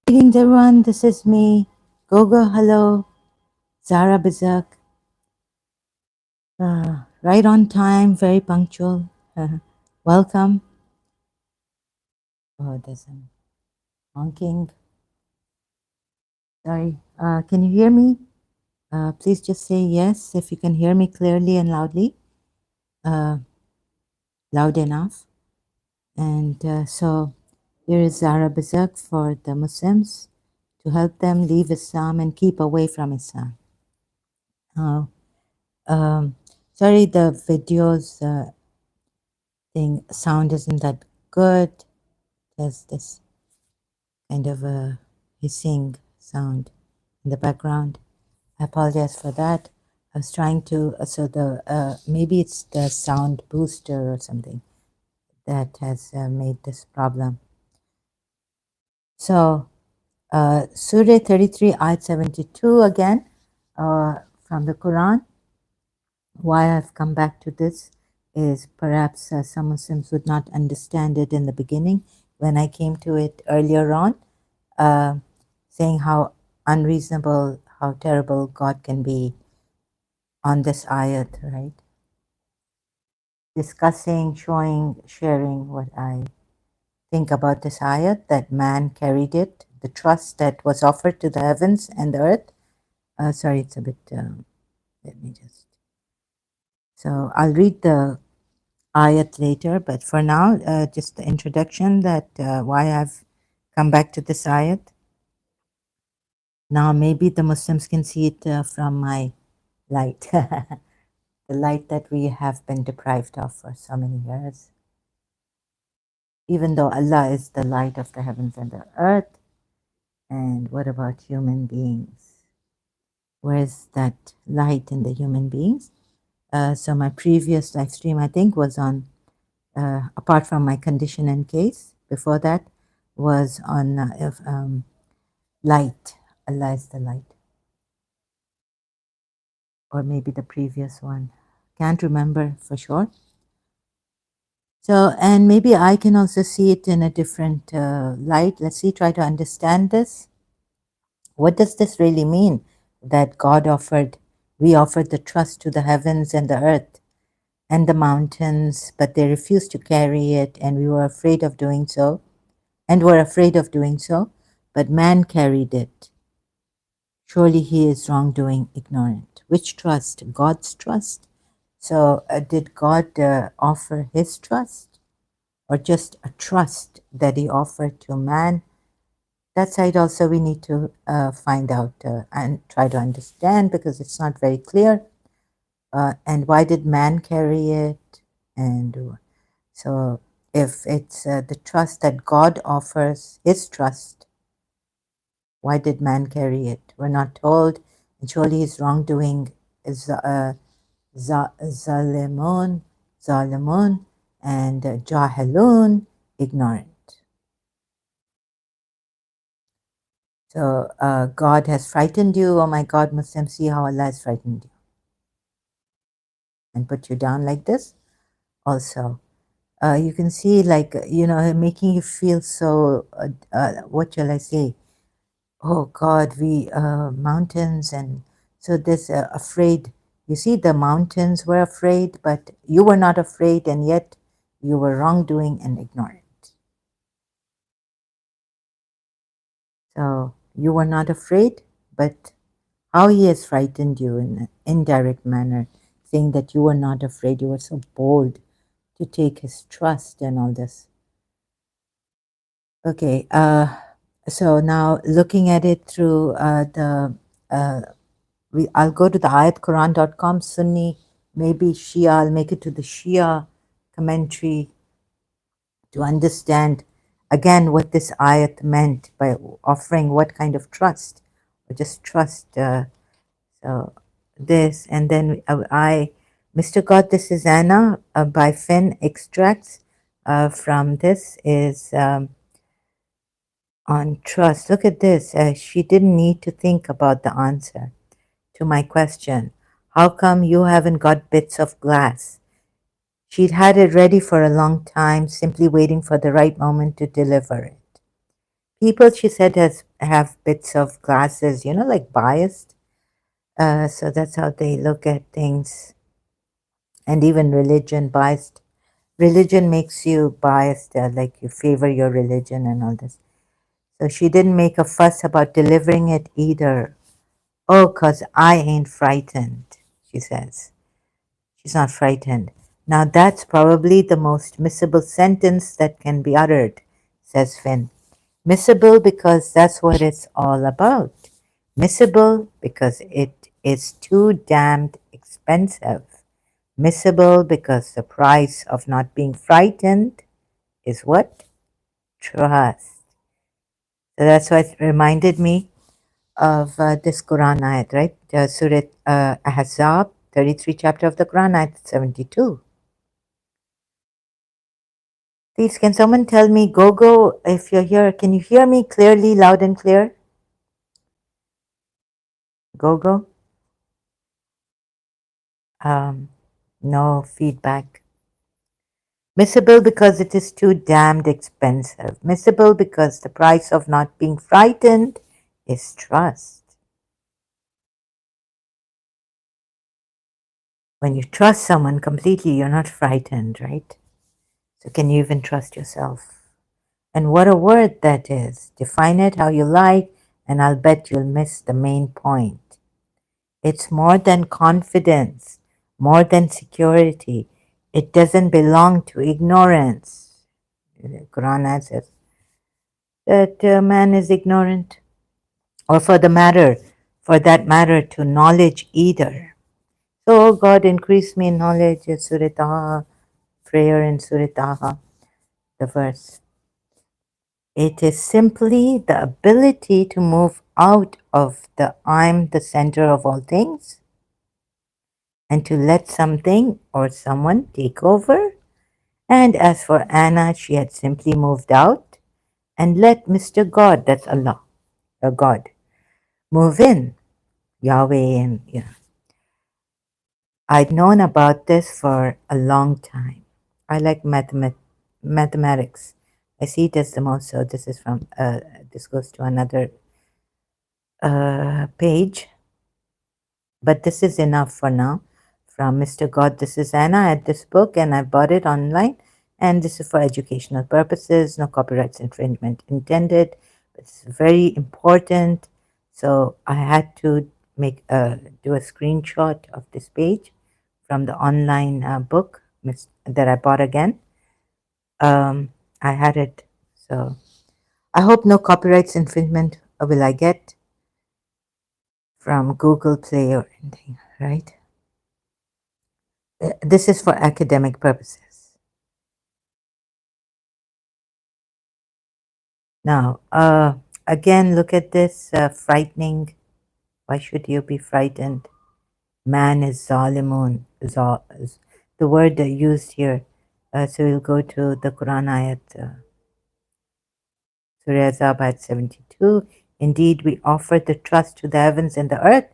Greetings everyone, this is me. Gogo, hello. Zara Bizak. Right on time, very punctual. Welcome. Oh, there's some honking. Sorry. Can you hear me? Please just say yes if you can hear me clearly and loudly. Loud enough. And so here is Zara Bizak for the Muslims to help them leave Islam and keep away from Islam. Uh, sorry, the videos thing sound isn't that good. There's this kind of a hissing sound in the background. I apologize for that. I was trying to so the maybe it's the sound booster or something that has made this problem. So Surah 33 ayat 72 again from the Quran. Why I've come back to this is perhaps some Muslims would not understand it in the beginning when I came to it earlier on, saying how unreasonable, how terrible God can be on this ayat, right? Discussing, showing, sharing what I think about this ayat, that man carried it, the trust that was offered to the heavens and the earth. Sorry, it's a bit, let me just. So I'll read the ayat later, but for now, just the introduction that why I've come back to this ayat. Now, maybe the Muslims can see it from my light, the light that we have been deprived of for so many years. Even though Allah is the light of the heavens and the earth, and what about human beings? Where's that light in the human beings? So my previous live stream, I think, was on, apart from my condition and case, before that was on light. Allah is the light. Or maybe the previous one. Can't remember for sure. So, and maybe I can also see it in a different light. Let's see, try to understand this. What does this really mean that God offered, we offered the trust to the heavens and the earth and the mountains, but they refused to carry it, and we were afraid of doing so, and were afraid of doing so, but man carried it. Surely he is wrongdoing, ignorant. Which trust? God's trust? So, did God offer his trust, or just a trust that he offered to man? That side also we need to find out and try to understand, because it's not very clear. And why did man carry it? And so if it's the trust that God offers, his trust, why did man carry it? We're not told. And surely his wrongdoing is zalimun, and jahilun, ignorant. So God has frightened you. Oh my God, Muslims, see how Allah has frightened you and put you down like this. Also, you can see, like, making you feel so, what shall I say? Oh God, we, mountains, and so this afraid. You see, the mountains were afraid, but you were not afraid, and yet you were wrongdoing and ignorant. So you were not afraid, but how he has frightened you in an indirect manner, saying that you were not afraid, you were so bold to take his trust and all this. Okay, so now looking at it through I'll go to the ayatquran.com, Sunni, maybe Shia, I'll make it to the Shia commentary to understand again what this ayat meant by offering what kind of trust, or just trust. So this, and then Mr. God, this is Anna by Finn Extracts from this is on trust. Look at this. She didn't need to think about the answer to my question. How come you haven't got bits of glass? She'd had it ready for a long time, simply waiting for the right moment to deliver it. People, she said, have bits of glasses, like biased. So that's how they look at things. And even religion, biased. Religion makes you biased, like you favor your religion and all this. So she didn't make a fuss about delivering it either. Oh, 'cause I ain't frightened, she says. She's not frightened. Now that's probably the most missable sentence that can be uttered, says Finn. Missable because that's what it's all about. Missable because it is too damned expensive. Missable because the price of not being frightened is what? Trust. So that's what reminded me of this Quran ayat, right? Surah Ahzab, 33 chapter of the Quran, ayat 72. Please, can someone tell me, Gogo, if you're here, can you hear me clearly, loud and clear? Gogo? Um, no feedback. Missable because it is too damned expensive. Missable because the price of not being frightened is trust. When you trust someone completely, you're not frightened, right? So can you even trust yourself? And what a word that is. Define it how you like, and I'll bet you'll miss the main point. It's more than confidence, more than security. It doesn't belong to ignorance. The Quran says that man is ignorant, or for that matter, to knowledge either. So, God, increase me in knowledge. Surah Taha, prayer in Surah Taha, the verse. It is simply the ability to move out of the I'm the center of all things and to let something or someone take over. And as for Anna, she had simply moved out and let Mr. God, that's Allah, a God, move in, Yahweh. And I'd known about this for a long time. I like mathematics. I see it as the most, so this is from, this goes to another page. But this is enough for now. From Mr. God, this is Anna. I had this book and I bought it online. And this is for educational purposes, no copyrights infringement intended. It's very important. So I had to do a screenshot of this page from the online book that I bought again. I had it. So I hope no copyrights infringement will I get from Google Play or anything, right? This is for academic purposes. Now, again, look at this frightening. Why should you be frightened? Man is zalimun. The word used here. So we'll go to the Quran ayat, Surah Azab ayat 72. Indeed, we offered the trust to the heavens and the earth,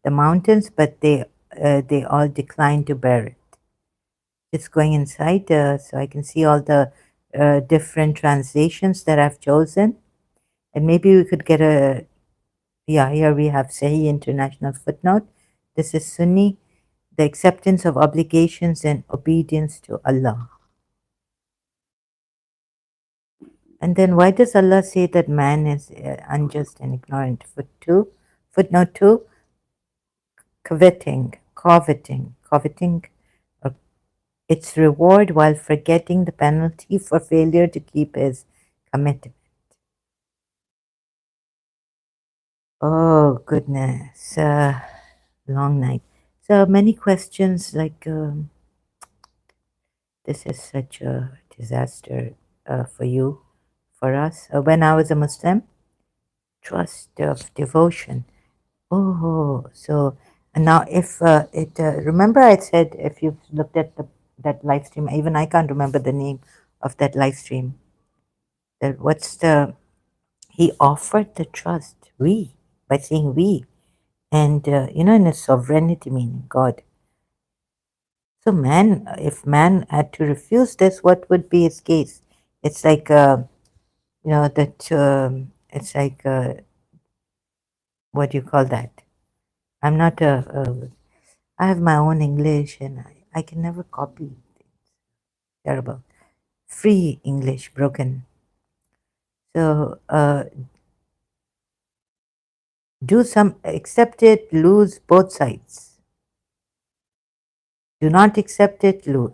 the mountains, but they all declined to bear it. Just going inside so I can see all the different translations that I've chosen. And maybe we could get here we have Sahih International footnote. This is Sunni, the acceptance of obligations and obedience to Allah. And then why does Allah say that man is unjust and ignorant? Footnote 2, coveting its reward while forgetting the penalty for failure to keep his commitment. Oh, goodness. Long night. So many questions like this is such a disaster for you, for us. When I was a Muslim, trust of devotion. Oh, so now if remember I said if you've looked at that live stream, even I can't remember the name of that live stream. He offered the trust, by saying we. And, in a sovereignty meaning, God. So, if man had to refuse this, what would be his case? It's like, that it's like, what do you call that? I'm not I have my own English and I can never copy. Terrible. Free English, broken. So do some, accept it, lose both sides. Do not accept it, lose.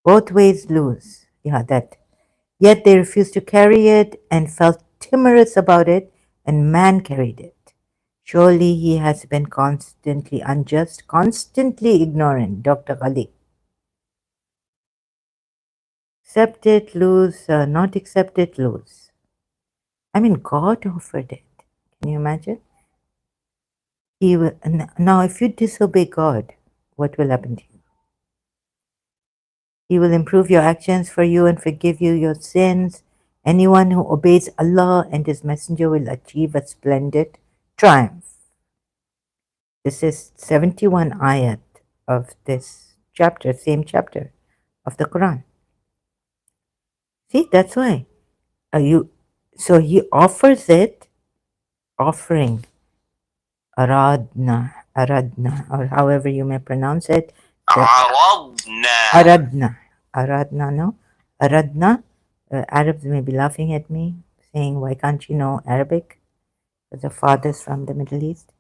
Both ways lose. Yeah, that. Yet they refused to carry it and felt timorous about it, and man carried it. Surely he has been constantly unjust, constantly ignorant, Dr. Ali. Accept it, lose, not accept it, lose. I mean, God offered it. Can you imagine? He will, now, if you disobey God, what will happen to you? He will improve your actions for you and forgive you your sins. Anyone who obeys Allah and His Messenger will achieve a splendid triumph. This is 71 ayat of this chapter, same chapter of the Quran. See, that's why. So he offers it, offering, aradna, or however you may pronounce it. Aradna, no? Aradna. Arabs may be laughing at me, saying, why can't you know Arabic? Because the father's from the Middle East.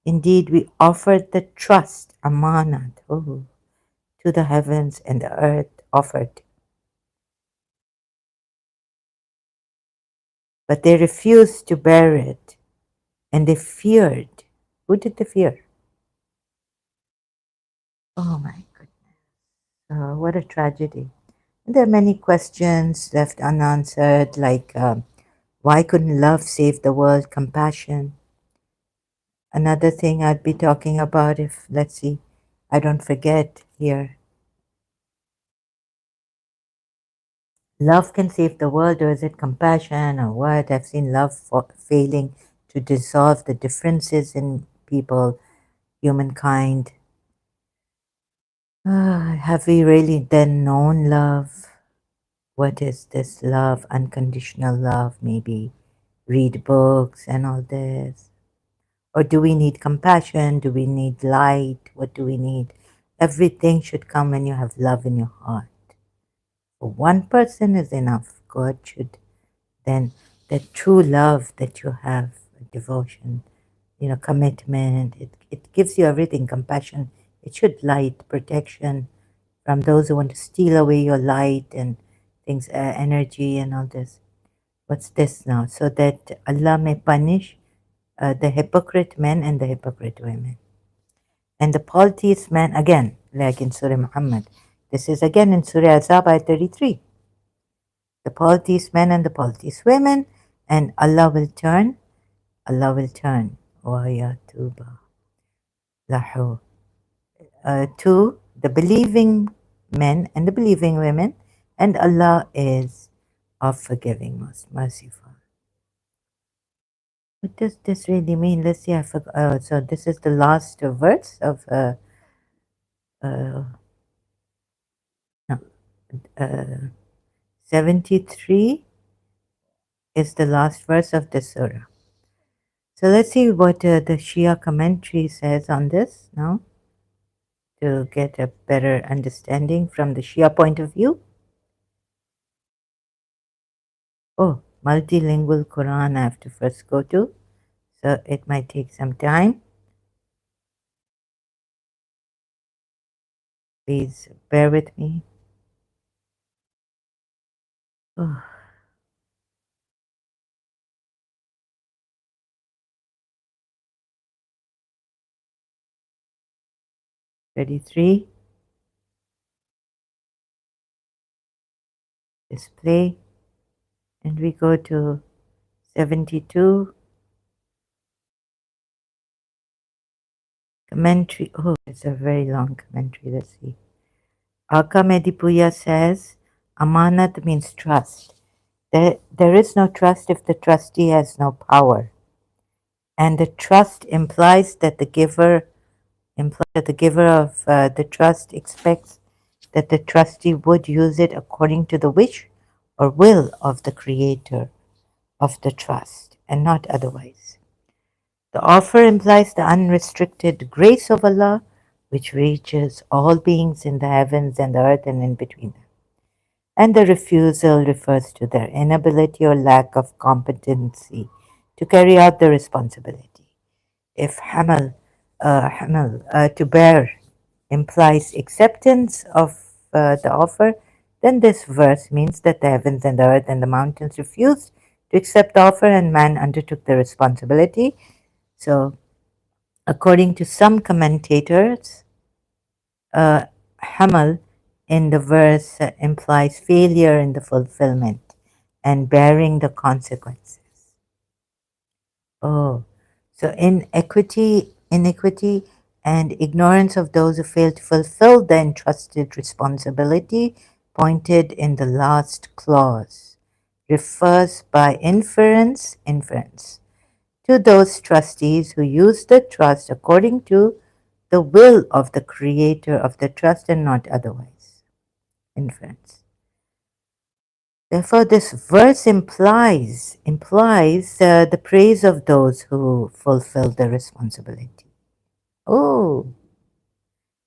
Indeed, we offered the trust, amanat, to the heavens and the earth offered. But they refused to bear it, and they feared. Who did they fear? Oh my goodness. What a tragedy. There are many questions left unanswered, like why couldn't love save the world? Compassion. Another thing I'd be talking about if, let's see, I don't forget here. Love can save the world, or is it compassion, or what? I've seen love failing to dissolve the differences in people, humankind. Have we really then known love? What is this love? Unconditional love, maybe read books and all this. Or do we need compassion? Do we need light? What do we need? Everything should come when you have love in your heart. One person is enough. God should then, that true love that you have, devotion, commitment, it gives you everything, compassion. It should light, protection from those who want to steal away your light and things, energy and all this. What's this now? So that Allah may punish the hypocrite men and the hypocrite women. And the polytheist man, again, like in Surah Muhammad. This is again in Surah Azab, ayat 33. The polytheist men and the polytheist women, and Allah will turn, وَيَتُوبَ لَهُ, to the believing men and the believing women, and Allah is of forgiving, most merciful. What does this really mean? Let's see. I forgot. So this is the last verse of 73 is the last verse of the surah. So let's see what the Shia commentary says on this now, to get a better understanding from the Shia point of view. Oh, multilingual Quran I have to first go to, so it might take some time. Please bear with me. Oh. Thirty-three. Display, and we go to 72. Commentary. Oh, it's a very long commentary. Let's see. Aka Medipuya says, Amanat means trust. There is no trust if the trustee has no power. And the trust implies that the giver of the trust expects that the trustee would use it according to the wish or will of the creator of the trust, and not otherwise. The offer implies the unrestricted grace of Allah, which reaches all beings in the heavens and the earth and in between them. And the refusal refers to their inability or lack of competency to carry out the responsibility. If to bear implies acceptance of the offer, then this verse means that the heavens and the earth and the mountains refused to accept the offer and man undertook the responsibility. So, according to some commentators, Hamal in the verse implies failure in the fulfillment and bearing the consequences. Oh, so iniquity, and ignorance of those who fail to fulfill the entrusted responsibility pointed in the last clause refers by inference to those trustees who use the trust according to the will of the creator of the trust and not otherwise. Inference. Therefore, this verse implies the praise of those who fulfill the responsibility. Oh,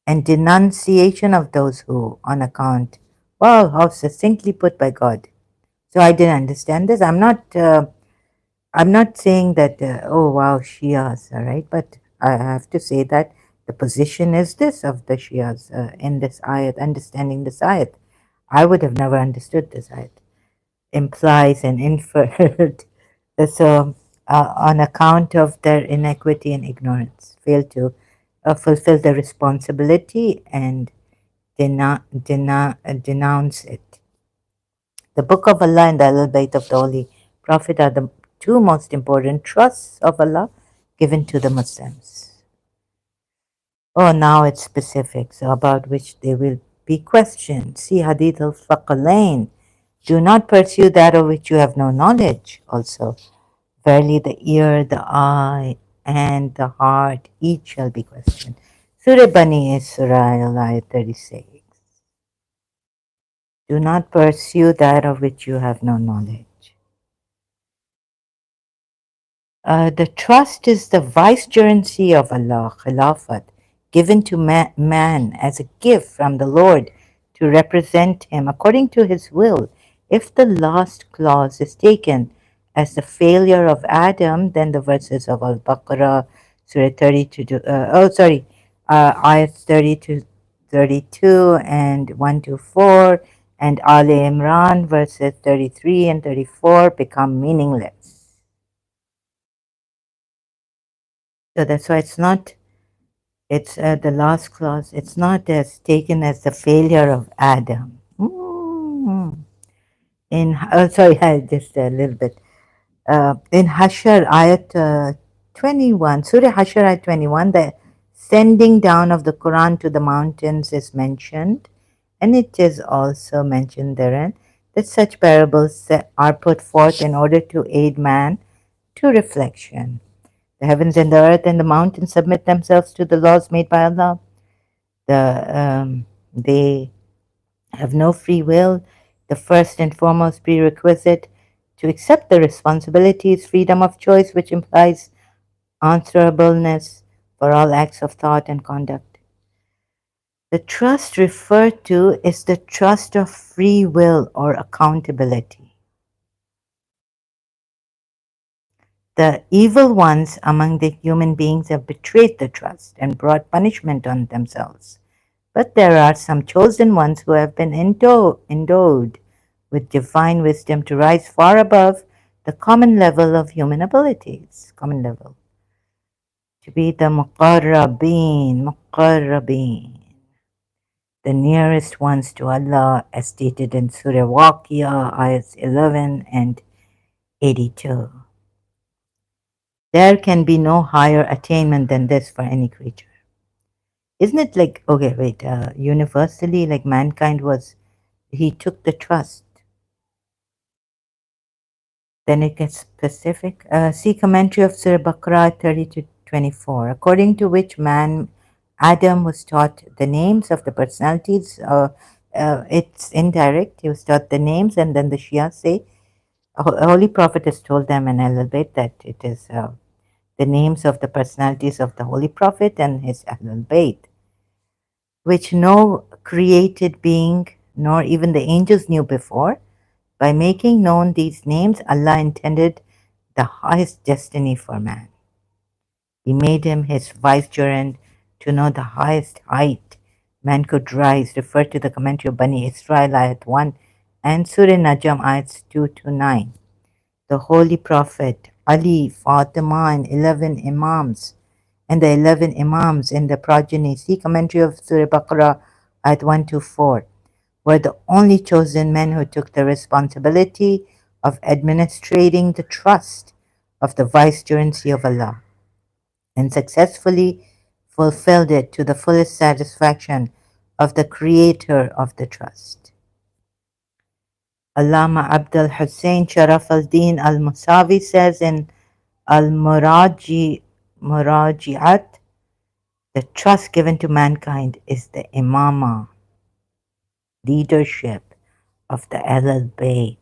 and denunciation of those who, on account. Wow, how succinctly put by God. So I didn't understand this. I'm not saying that. Oh wow, Shias, all right. But I have to say that the position is this of the Shias in this ayat, understanding this ayat. I would have never understood this ayat. Implies and inferred. So, on account of their inequity and ignorance, fail to fulfill the responsibility and denounce it. The Book of Allah and the Ahlul Bayt of the Holy Prophet are the two most important trusts of Allah given to the Muslims. Oh, now it's specifics about which they will be questioned. See Hadith al-Faqalain. Do not pursue that of which you have no knowledge. Also, verily the ear, the eye, and the heart, each shall be questioned. Surah Bani Israel, ayat 36. Do not pursue that of which you have no knowledge. The trust is the vicegerency of Allah, Khilafat, given to man as a gift from the Lord to represent him according to his will. If the last clause is taken as the failure of Adam, then the verses of Al-Baqarah, Surah 32, ayats 30 to 32 and 1 to 4, and Ali Imran verses 33 and 34 become meaningless. So that's why it's the last clause, it's not as taken as the failure of Adam. Just a little bit. In Hashar, ayat 21, Surah Hashar, ayat 21, the sending down of the Quran to the mountains is mentioned, and it is also mentioned therein that such parables are put forth in order to aid man to reflection. The heavens and the earth and the mountains submit themselves to the laws made by Allah. They have no free will. The first and foremost prerequisite to accept the responsibility is freedom of choice, which implies answerableness for all acts of thought and conduct. The trust referred to is the trust of free will or accountability. The evil ones among the human beings have betrayed the trust and brought punishment on themselves. But there are some chosen ones who have been endowed with divine wisdom to rise far above the common level of human abilities, to be the muqarrabeen, the nearest ones to Allah, as stated in Surah Waqiyah, ayahs 11 and 82. There can be no higher attainment than this for any creature. Isn't it like, okay, wait, universally, like mankind he took the trust. Then it gets specific. See commentary of Surah Baqarah 30 to 24, according to which Adam was taught the names of the personalities it's indirect. He was taught the names, and then the Shia say, a Holy Prophet has told them in Al Bayt that it is the names of the personalities of the Holy Prophet and his Ahlul Bayt, which no created being nor even the angels knew before. By making known these names, Allah intended the highest destiny for man. He made him his vicegerent to know the highest height man could rise, refer to the commentary of Bani Israel, ayat 1, and Surah Najm, ayats 2 to 9. The Holy Prophet, Ali, Fatima, and 11 Imams, and the 11 Imams in the progeny, see commentary of Surah Baqarah, ayat 1 to 4, were the only chosen men who took the responsibility of administrating the trust of the vicegerency of Allah and successfully fulfilled it to the fullest satisfaction of the creator of the trust. Allama Abdul Hussein Sharaf al-Din al-Musawi says in Muraji'at, the trust given to mankind is the imama, leadership of the Ahlul Bayt,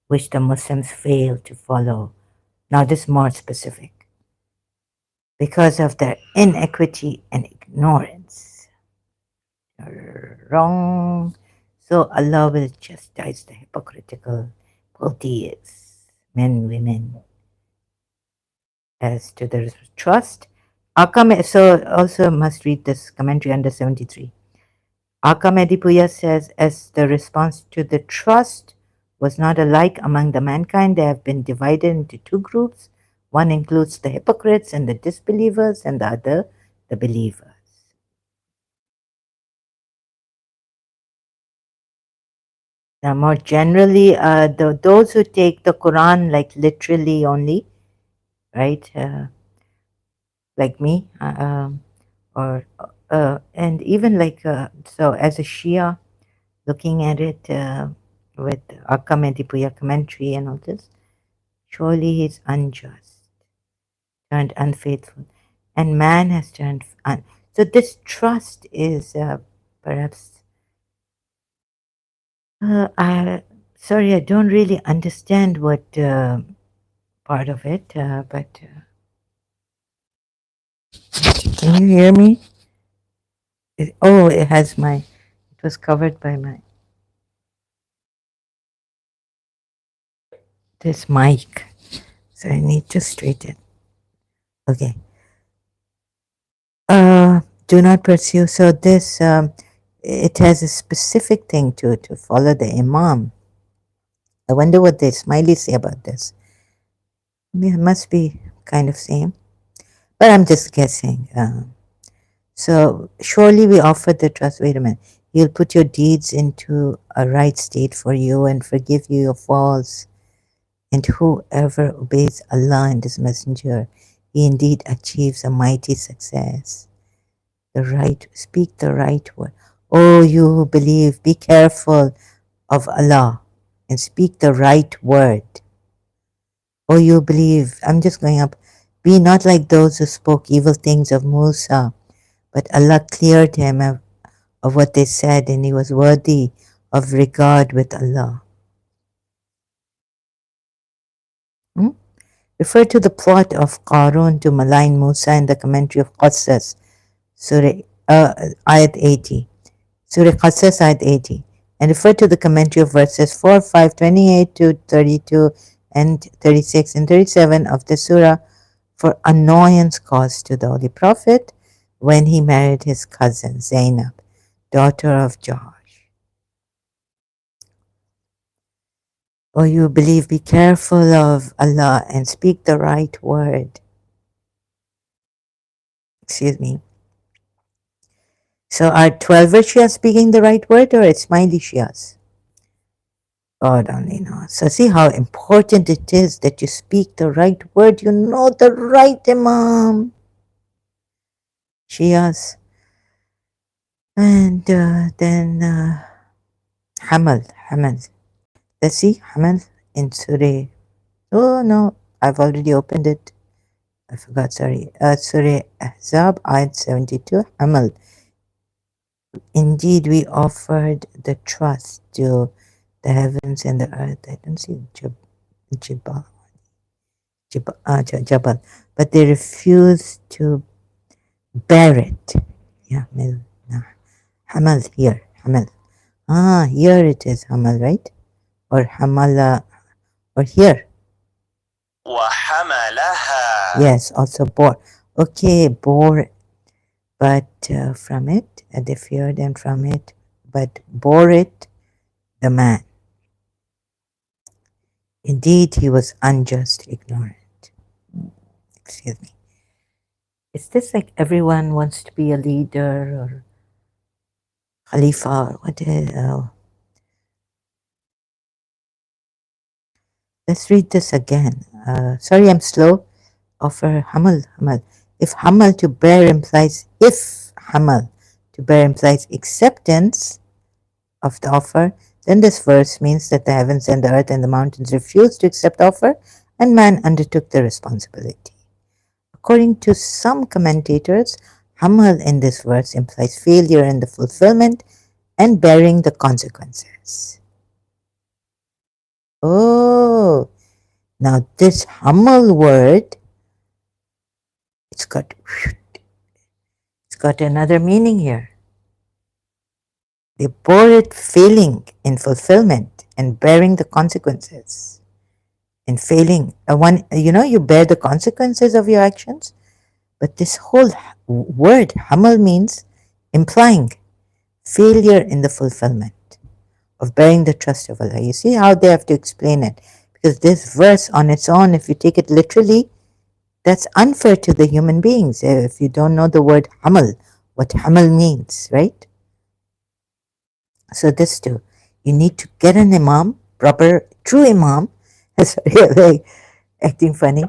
which the Muslims fail to follow. Now this is more specific. Because of their inequity and ignorance. Wrong. So Allah will chastise the hypocritical polytheists, men, women, as to their trust. So also must read this commentary under 73. Aka Medipuya says, as the response to the trust was not alike among the mankind, they have been divided into two groups. One includes the hypocrites and the disbelievers, and the other, the believers. Now, more generally, those who take the Quran like literally only, right, like me, or and even like so as a Shia, looking at it with Akkamedipuya commentary and all this, surely he's unjust, turned unfaithful, and man has turned so this trust is perhaps sorry, I don't really understand what part of it, but can you hear me? Oh, it has my, it was covered by my, this mic. So I need to straighten. Okay. Do not pursue. So this, it has a specific thing to follow the Imam. I wonder what the Ismailis say about this. It must be kind of same, but I'm just guessing. So surely we offer the trust. Wait a minute. He'll put your deeds into a right state for you and forgive you your faults. And whoever obeys Allah and His Messenger, he indeed achieves a mighty success. Speak the right word. Oh, you who believe, be careful of Allah and speak the right word. Oh, you believe, I'm just going up. Be not like those who spoke evil things of Musa, but Allah cleared him of what they said, and he was worthy of regard with Allah. Refer to the plot of Qarun to malign Musa in the commentary of Qasas, Surah Ayat 80. Surah Qasas Ayat 80. And refer to the commentary of verses 4, 5, 28 to 32 and 36 and 37 of the surah for annoyance caused to the Holy Prophet when he married his cousin Zainab, daughter of Josh. Oh, you believe, be careful of Allah and speak the right word. Excuse me. So are 12 Shias speaking the right word or Ismaili Shias? God only knows. So see how important it is that you speak the right word. You know the right Imam. Shias. And then Hamal. Let's see Hamal in Surah. Oh no, I've already opened it. I forgot, sorry. Surah Ahzab, Ayat 72, Hamal. Indeed, we offered the trust to the heavens and the earth. I don't see Jibal, Jabal, but they refused to bear it. Yeah, no. Hamal here, Hamal. Ah, here it is, Hamal, right? Or Hamala, or here. وحملها. Yes, also bore. Okay, bore, but from it, they feared, and from it, but bore it the man. Indeed, he was unjust, ignorant. Excuse me. Is this like everyone wants to be a leader or Khalifa or what is, let's read this again. Sorry, I'm slow. Offer Hamal, Hamal. If Hamal to bear implies, if Hamal to bear implies acceptance of the offer, then this verse means that the heavens and the earth and the mountains refused to accept the offer and man undertook the responsibility. According to some commentators, Hamal in this verse implies failure in the fulfillment and bearing the consequences. Oh, now this Hamal word, it's got another meaning here. They bore it failing in fulfillment and bearing the consequences. In failing, you bear the consequences of your actions. But this whole word, Hamal, means implying failure in the fulfillment of bearing the trust of Allah. You see how they have to explain it. Because this verse on its own, if you take it literally, that's unfair to the human beings. If you don't know the word Hamal, what Hamal means, right? So this too, you need to get an imam, proper, true imam, sorry, like acting funny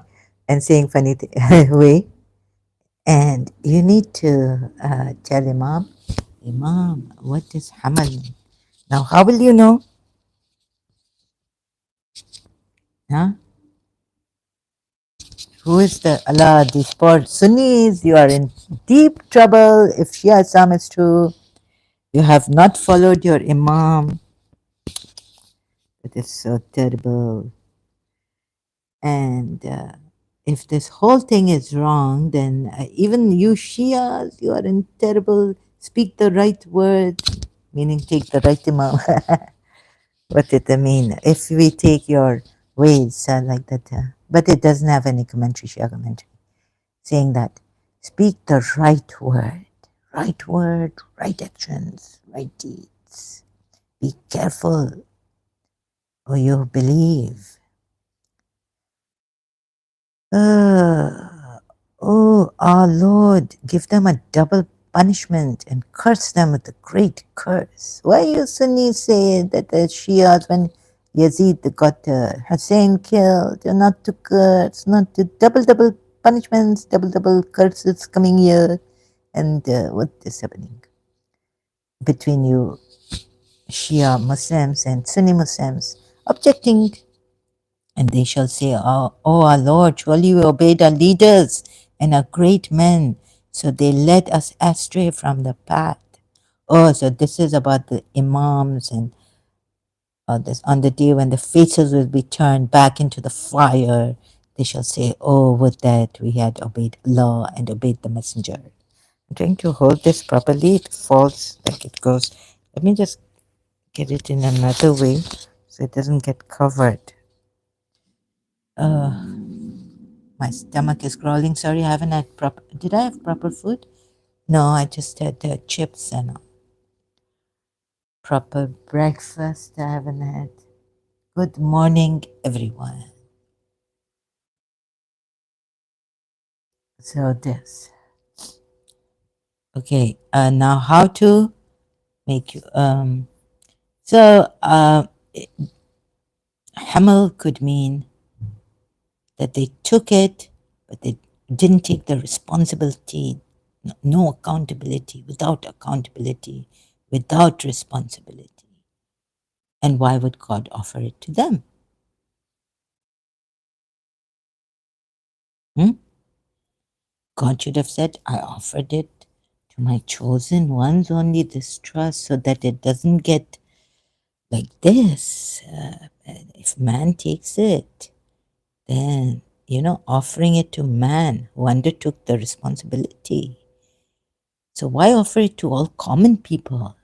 and saying funny way. And you need to tell Imam, what is Hamal mean? Now, how will you know? Huh? Who is the Allah? These poor Sunnis, you are in deep trouble if Shia Islam is true. You have not followed your Imam. It is so terrible. And if this whole thing is wrong, then even you Shias, you are in terrible. Speak the right word, meaning take the right Imam. What did it mean? If we take your ways like that, but it doesn't have any commentary, Shia commentary, saying that speak the right word, right actions, right deeds. Be careful, or you believe. Oh, our Lord, give them a double punishment and curse them with a great curse. Why you Sunnis say that the Shias, when Yazid got Hussein killed, you're not to curse, not to double punishments, double curses coming here? And what is happening between you Shia Muslims and Sunni Muslims objecting? And they shall say, oh, our Lord, surely we obeyed our leaders and our great men, so they led us astray from the path. Oh, so this is about the Imams and this on the day when the faces will be turned back into the fire. They shall say, oh, would that we had obeyed Allah and obeyed the Messenger. I'm trying to hold this properly. It falls like it goes. Let me just get it in another way so it doesn't get covered. My stomach is growling. Sorry, I haven't had proper. Did I have proper food? No, I just had chips and proper breakfast. I haven't had. Good morning, everyone. So this. Okay. Now how to make you So Hamel could mean that they took it, but they didn't take the responsibility. No accountability, without responsibility. And why would God offer it to them? God should have said, I offered it To my chosen ones only this trust, so that it doesn't get like this. If man takes it, then, offering it to man who undertook the responsibility. So why offer it to all common people?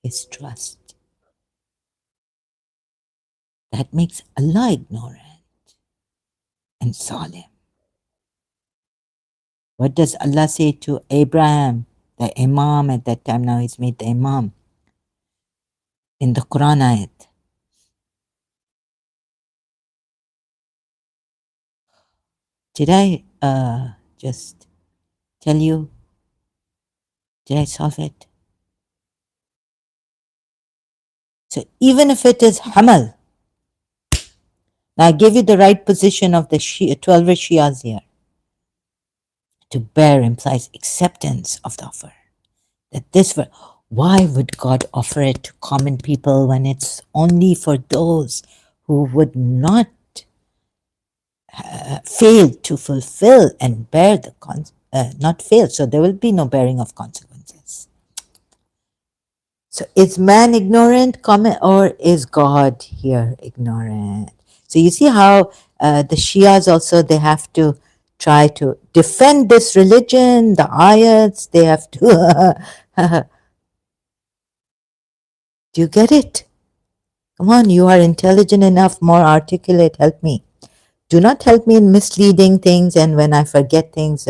His trust. That makes Allah ignorant and solemn. What does Allah say to Abraham, the Imam at that time? Now he's made the Imam in the Quran ayat. Did I just tell you? Did I solve it? So even if it is Hamal, now I gave you the right position of the 12 Shias here. To bear implies acceptance of the offer. That why would God offer it to common people when it's only for those who would not fail to fulfill and bear the not fail, so there will be no bearing of consequences. So is man ignorant, or is God here ignorant? So you see how the Shias also, they have to try to defend this religion, the ayats, they have to. Do you get it? Come on, you are intelligent enough, more articulate, help me. Do not help me in misleading things, and when I forget things,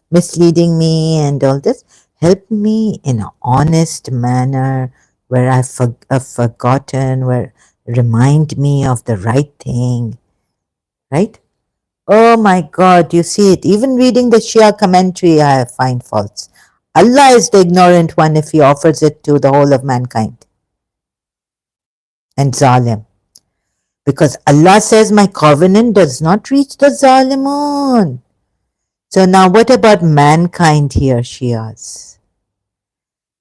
misleading me and all this. Help me in an honest manner where I've forgotten, where remind me of the right thing, right? Oh my God, you see it. Even reading the Shia commentary, I find faults. Allah is the ignorant one if he offers it to the whole of mankind. And Zalim. Because Allah says my covenant does not reach the Zalimun. So now what about mankind here, Shias?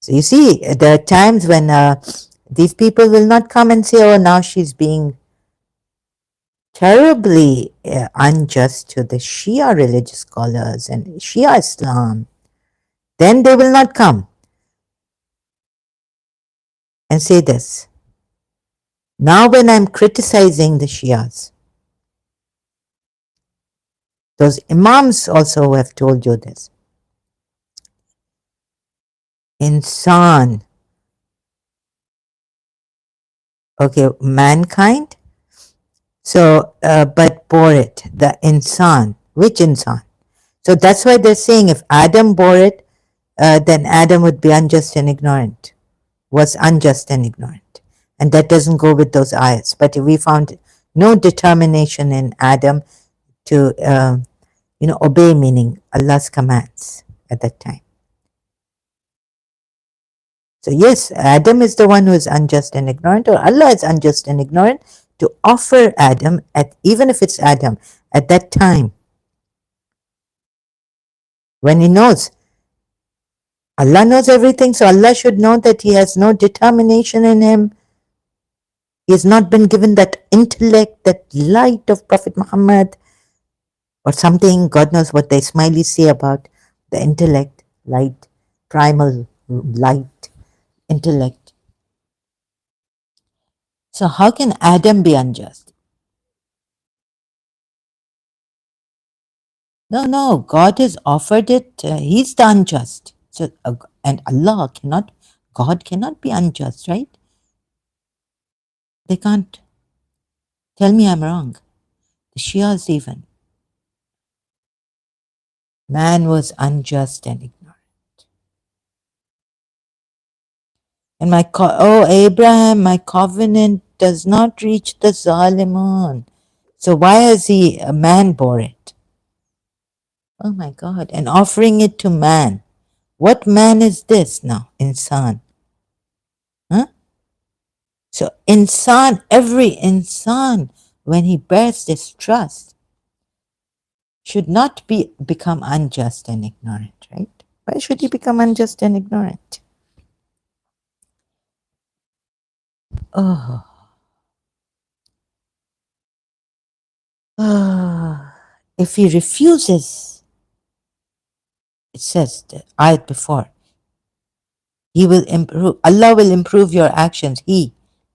So you see, there are times when these people will not come and say, oh, now she's being terribly unjust to the Shia religious scholars and Shia Islam. Then they will not come and say this. Now when I'm criticizing the Shias, those Imams also have told you this. Insan, okay, mankind. So, but bore it, the insan. Which insan? So that's why they're saying if Adam bore it, then Adam would be unjust and ignorant, was unjust and ignorant. And that doesn't go with those ayats. But we found no determination in Adam to, obey, meaning Allah's commands at that time. So yes, Adam is the one who is unjust and ignorant, or Allah is unjust and ignorant to offer Adam, even if it's Adam, at that time, when he knows. Allah knows everything, so Allah should know that he has no determination in him. He has not been given that intellect, that light of Prophet Muhammad, or something. God knows what the Ismailis say about the intellect, light, primal light, intellect. So how can Adam be unjust? No, God has offered it. He's the unjust. So, and God cannot be unjust, right? They can't. Tell me I'm wrong. The Shias even. Man was unjust and ignorant. And Abraham, my covenant does not reach the Zalimun. So why has a man bore it? Oh my God. And offering it to man. What man is this now? Insan. Huh? So every insan, when he bears this trust, should not become unjust and ignorant, right? Why should he become unjust and ignorant? Oh. If he refuses, it says the ayat before, He will improve. Allah will improve your actions. He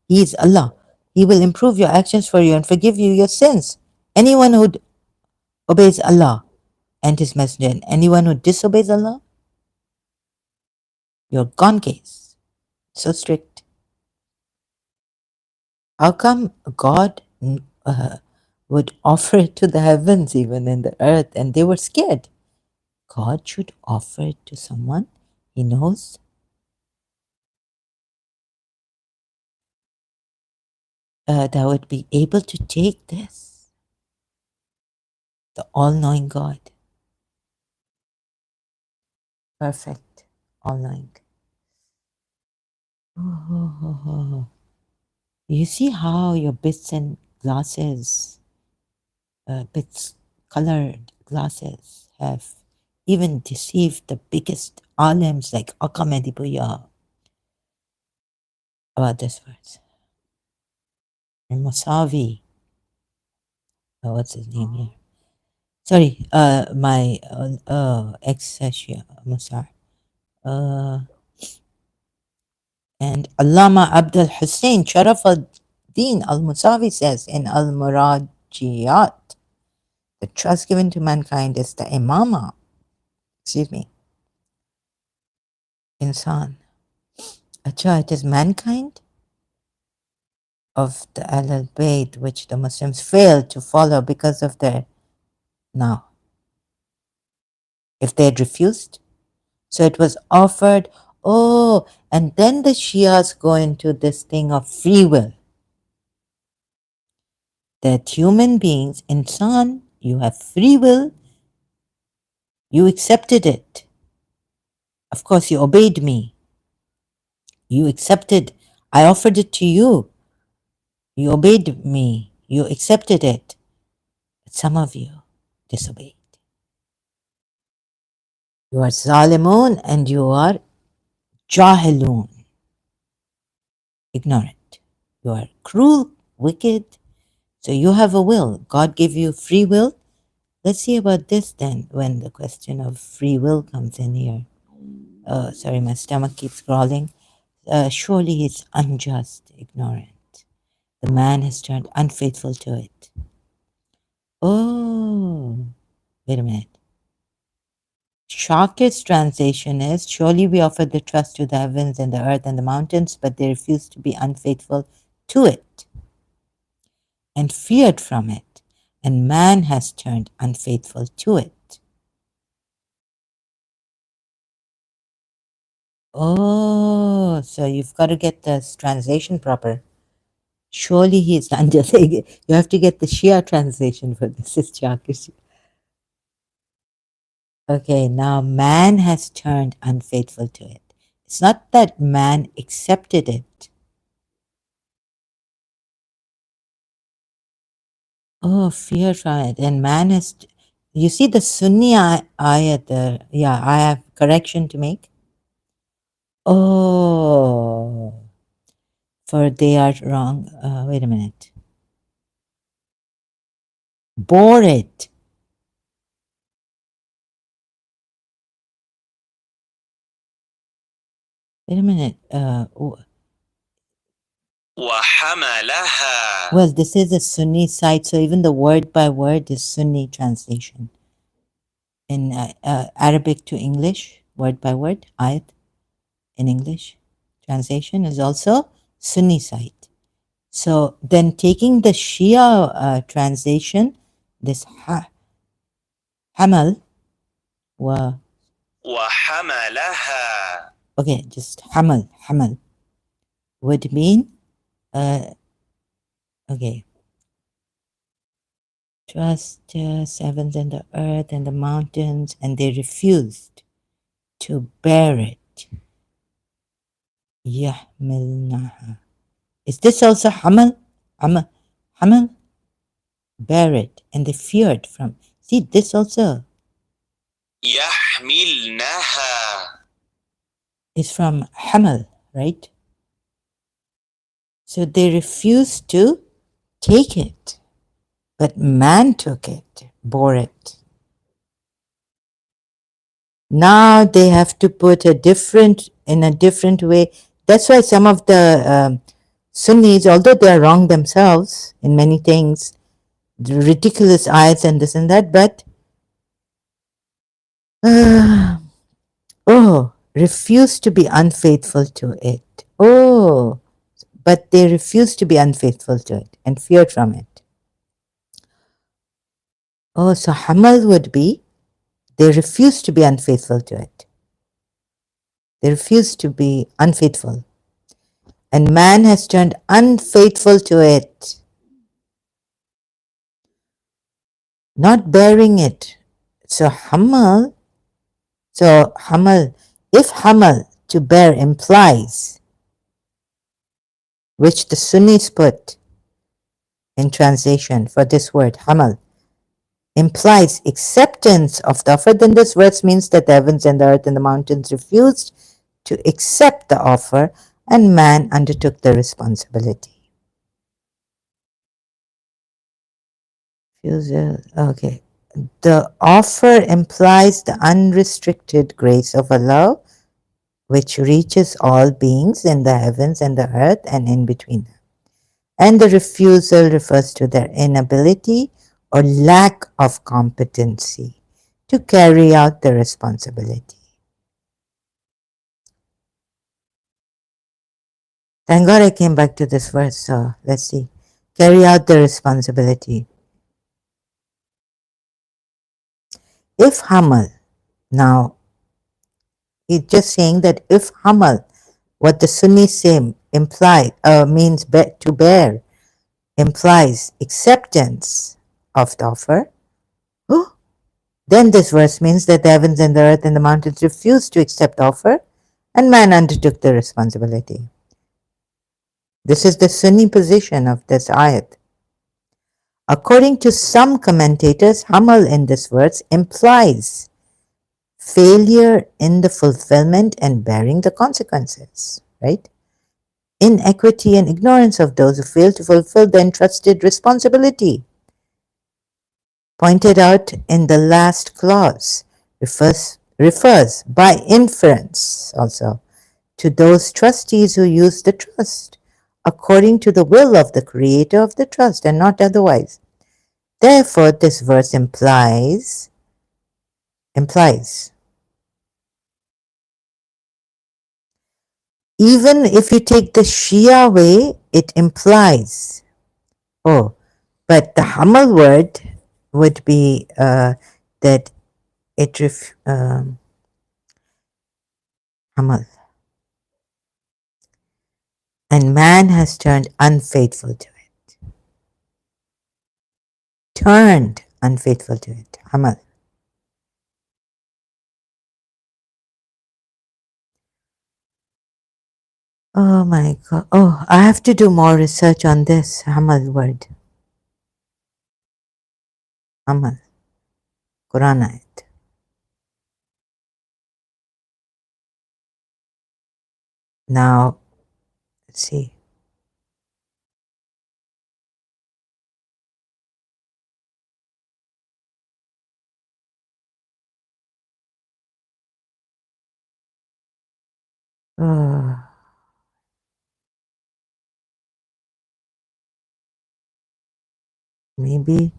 is Allah. He will improve your actions for you and forgive you your sins. Anyone who obeys Allah and His Messenger, and anyone who disobeys Allah, you're gone case. So strict. How come God would offer it to the heavens, even in the earth, and they were scared? God should offer it to someone He knows. That would be able to take this. The all-knowing God. Perfect. All-knowing. Oh. You see how your bits and glasses, bits colored glasses have even deceived the biggest alims like Aqamedi Buya about this verse. And Musavi, what's his name here? Sorry, my ex-Shia, Musar. And Allama Abdul Hussein Sharaf al-Din al-Musawi says in Al-Murajiyat, the trust given to mankind is the imama, insan. Acha, it is mankind of the Ahlul Bayt which the Muslims failed to follow because of their, now, if they had refused. So it was offered, and then the Shias go into this thing of free will. That human beings, insan, you have free will, you accepted it. Of course, you obeyed me. You accepted, I offered it to you. You obeyed me. You accepted it. But some of you disobeyed. You are zalimun and you are jahilun. Ignorant. You are cruel, wicked. So you have a will. God gave you free will. Let's see about this then when the question of free will comes in here. Oh, sorry, my stomach keeps crawling. Surely he's unjust, ignorant. The man has turned unfaithful to it. Oh, wait a minute. Shakir's translation is, surely we offered the trust to the heavens and the earth and the mountains, but they refused to be unfaithful to it and feared from it, and man has turned unfaithful to it. Oh, so you've got to get this translation proper. Surely he is unjust. You have to get the Shia translation for this. Is Shakir. Okay, now man has turned unfaithful to it. It's not that man accepted it. Oh, fear from it. And man has, you see the Sunni ayat there. Yeah, I have correction to make. Oh, for they are wrong. Wait a minute. Bore it. Wait a minute. وحملها. Well, this is a Sunni site, so even the word by word is Sunni translation. In Arabic to English, word by word, ayat in English translation is also Sunni site. So then taking the Shia translation, this hamal wa وحملها. Okay, just hamal would mean okay. Trust heavens and the earth and the mountains, and they refused to bear it. Yahmilnaha. Is this also hamal? Hamal? Bear it, and they feared from. See, this also. يحملنها is from hamal, right? So they refused to take it, but man took it, bore it. Now they have to put a different in a different way. That's why some of the Sunnis, although they are wrong themselves in many things, the ridiculous ayats and this and that, but refuse to be unfaithful to it. But they refuse to be unfaithful to it and fear from it. So Hamal would be they refuse to be unfaithful to it. They refuse to be unfaithful. And man has turned unfaithful to it, not bearing it. So Hamal, if Hamal to bear implies, which the Sunnis put in translation for this word, Hamal, implies acceptance of the offer, then this verse means that the heavens and the earth and the mountains refused to accept the offer and man undertook the responsibility. Okay. The offer implies the unrestricted grace of Allah, which reaches all beings in the heavens and the earth and in between them. And the refusal refers to their inability or lack of competency to carry out the responsibility. Thank God I came back to this verse, so let's see. Carry out the responsibility. If Hamal, now he's just saying that if Hamal, what the Sunnis say means to bear, implies acceptance of the offer, then this verse means that the heavens and the earth and the mountains refused to accept the offer and man undertook the responsibility. This is the Sunni position of this ayat. According to some commentators, Hamal in this verse implies failure in the fulfillment and bearing the consequences, right? Inequity and ignorance of those who fail to fulfill the entrusted responsibility. Pointed out in the last clause refers by inference also to those trustees who use the trust according to the will of the creator of the trust and not otherwise. Therefore, this verse implies even if you take the Shia way, it implies. But the Hamal word would be that it Hamal. And man has turned unfaithful to it. Turned unfaithful to it. Hamal. Oh my God. I have to do more research on this Hamal word. Hamal. Quran ayat. Now, let's see. Maybe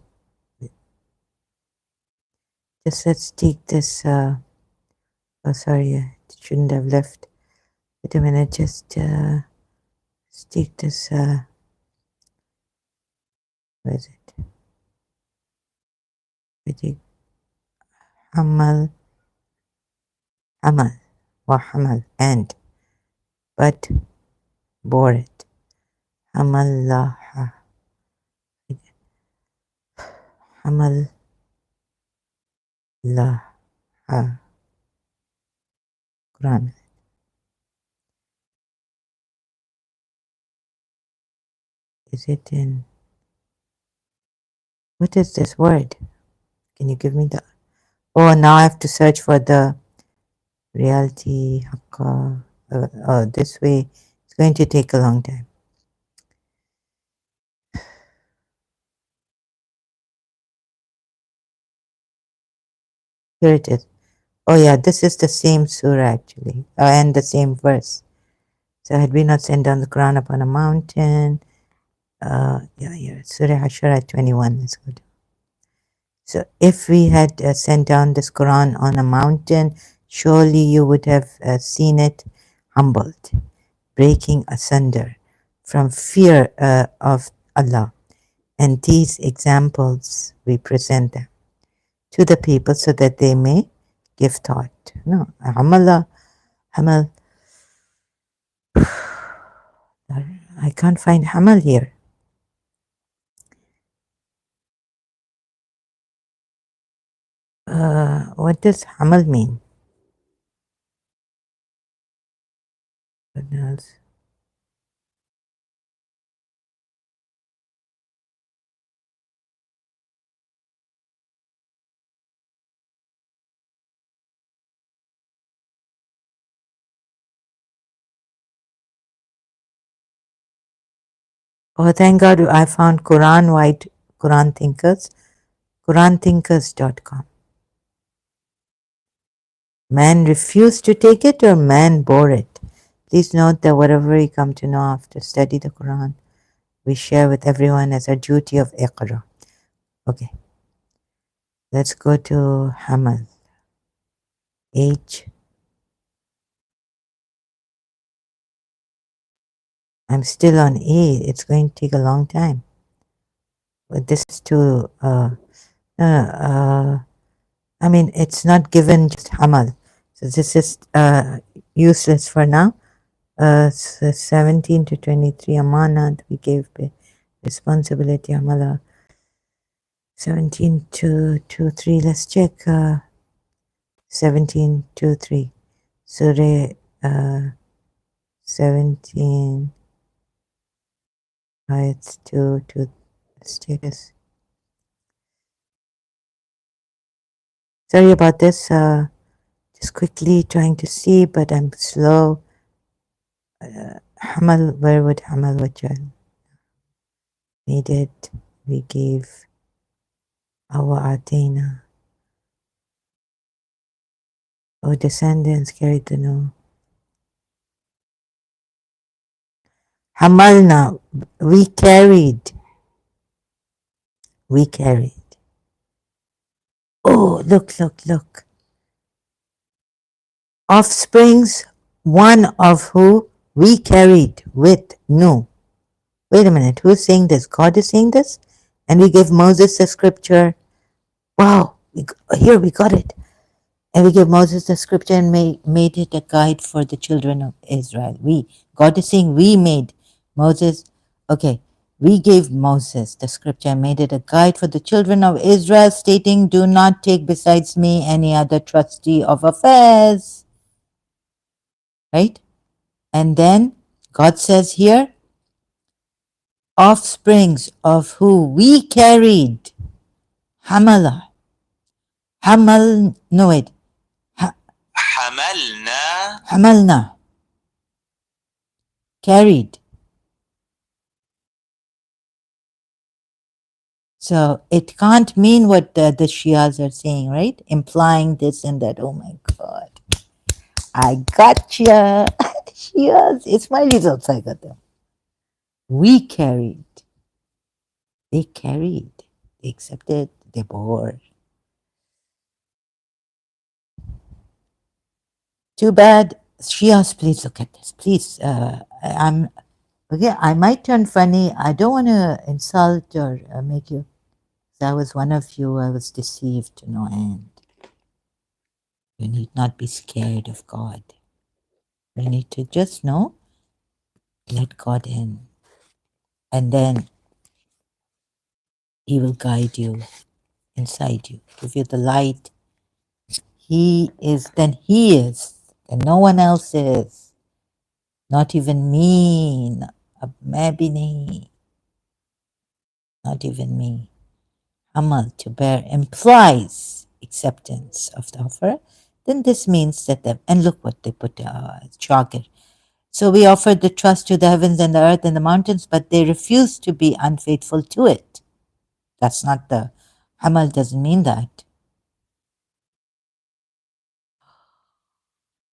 just let's take this. Sorry, I shouldn't have left. Wait a minute, just let's take this. Where is it? We take Hamal, and but bore it. Hamallaha. Hamal Laha. Quran. Is it in? What is this word? Can you give me the? Now I have to search for the reality. This way. It's going to take a long time. Here it is. Oh yeah, this is the same surah actually, and the same verse. So had we not sent down the Quran upon a mountain? Yeah, Surah Hashara 21 is good. So if we had sent down this Quran on a mountain, surely you would have seen it humbled, breaking asunder from fear of Allah. And these examples, we present them to the people so that they may give thought. No, Hamala, Hamal, I can't find Hamal here. What does Hamal mean? What else? Oh, thank God I found Quran-wide Quran Thinkers, QuranThinkers.com. Man refused to take it or man bore it. Please note that whatever we come to know after study the Quran, we share with everyone as a duty of Iqra. Okay, let's go to Hamal. H. I'm still on A. It's going to take a long time. But this is too, I mean, it's not given just Hamal. So this is useless for now. So 17 to 23 Amanat, we gave responsibility Amala. 17 to 3, let's check. 17 to 3. Surah 17, ayats 2 to, let's check this. Sorry about this. Just quickly trying to see, but I'm slow. Hamal, where would Hamal Wajal? Made it. We gave our Atena. Our descendants carried the no. Hamalna, we carried. We carried. Oh, look. Offsprings, one of who we carried with no. Wait a minute, who's saying this? God is saying this? And we gave Moses the scripture. Wow, here we got it. And we gave Moses the scripture and made it a guide for the children of Israel. God is saying we made Moses. Okay, we gave Moses the scripture and made it a guide for the children of Israel, stating, do not take besides me any other trustee of affairs. Right? And then God says here, offsprings of who we carried. Hamala. No wait. Hamalna. Carried. So it can't mean what the Shias are saying, right? Implying this and that. Oh my God. I gotcha. Shias. It's my results. I got them. We carried. They carried. They accepted. They bore. Too bad. Shias, please look at this. Please. I'm okay. I might turn funny. I don't want to insult or make you. I was one of you. I was deceived to no end. You need not be scared of God. You need to just know, let God in. And then He will guide you inside you, give you the light. He is, and no one else is. Not even me, maybe not even me. Amal, to bear, implies acceptance of the offer. Then this means that and look what they put, Chagir. So we offered the trust to the heavens and the earth and the mountains, but they refused to be unfaithful to it. That's not the Hamal doesn't mean that.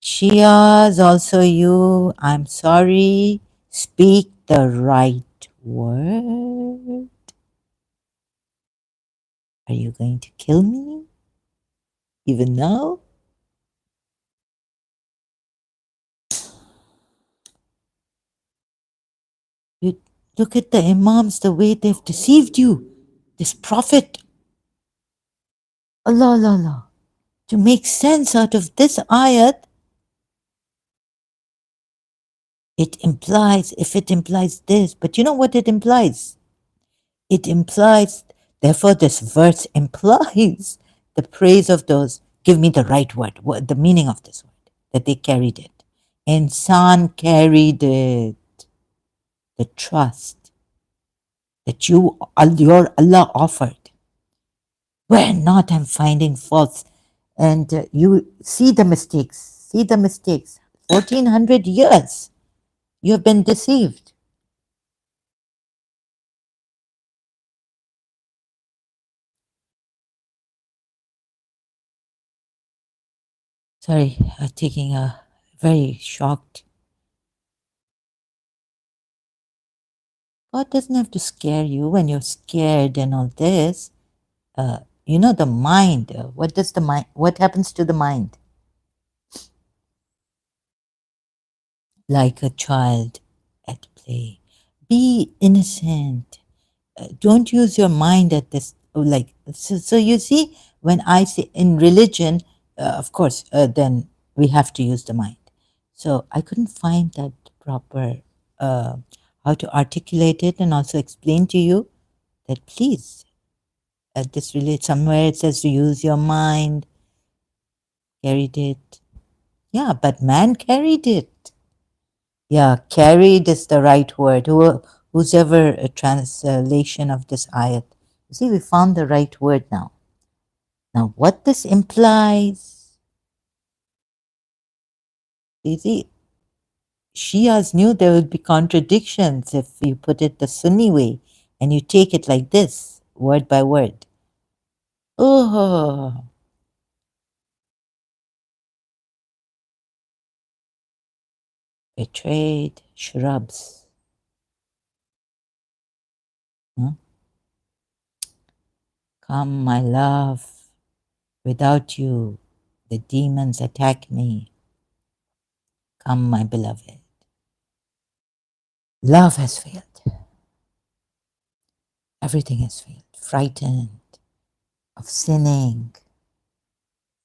Shias, also you, I'm sorry. Speak the right word. Are you going to kill me? Even now? You look at the Imams, the way they've deceived you. This Prophet, Allah, Allah, Allah. To make sense out of this ayat, it implies, if it implies this, but you know what it implies? It implies, therefore, this verse implies the praise of those. Give me the right word, what, the meaning of this word, that they carried it. Insan carried it, the trust that your Allah offered. Where not, I'm finding faults. And you see the mistakes, see the mistakes. 1400 years, you have been deceived. Sorry, taking a very shocked. God doesn't have to scare you when you're scared and all this. You know the mind. What does the mind? What happens to the mind? Like a child at play. Be innocent. Don't use your mind at this. Like so, you see, when I say in religion, of course, then we have to use the mind. So I couldn't find that proper how to articulate it and also explain to you that please this relates somewhere it says to use your mind, carried it. Yeah, but man carried it. Yeah, carried is the right word. Who's ever a translation of this ayat. You see, we found the right word now. Now, what this implies, you see, Shias knew there would be contradictions if you put it the Sunni way and you take it like this, word by word. Oh, betrayed shrubs. Huh? Come, my love, without you, the demons attack me. Come, my beloved. Love has failed. Everything has failed. Frightened of sinning,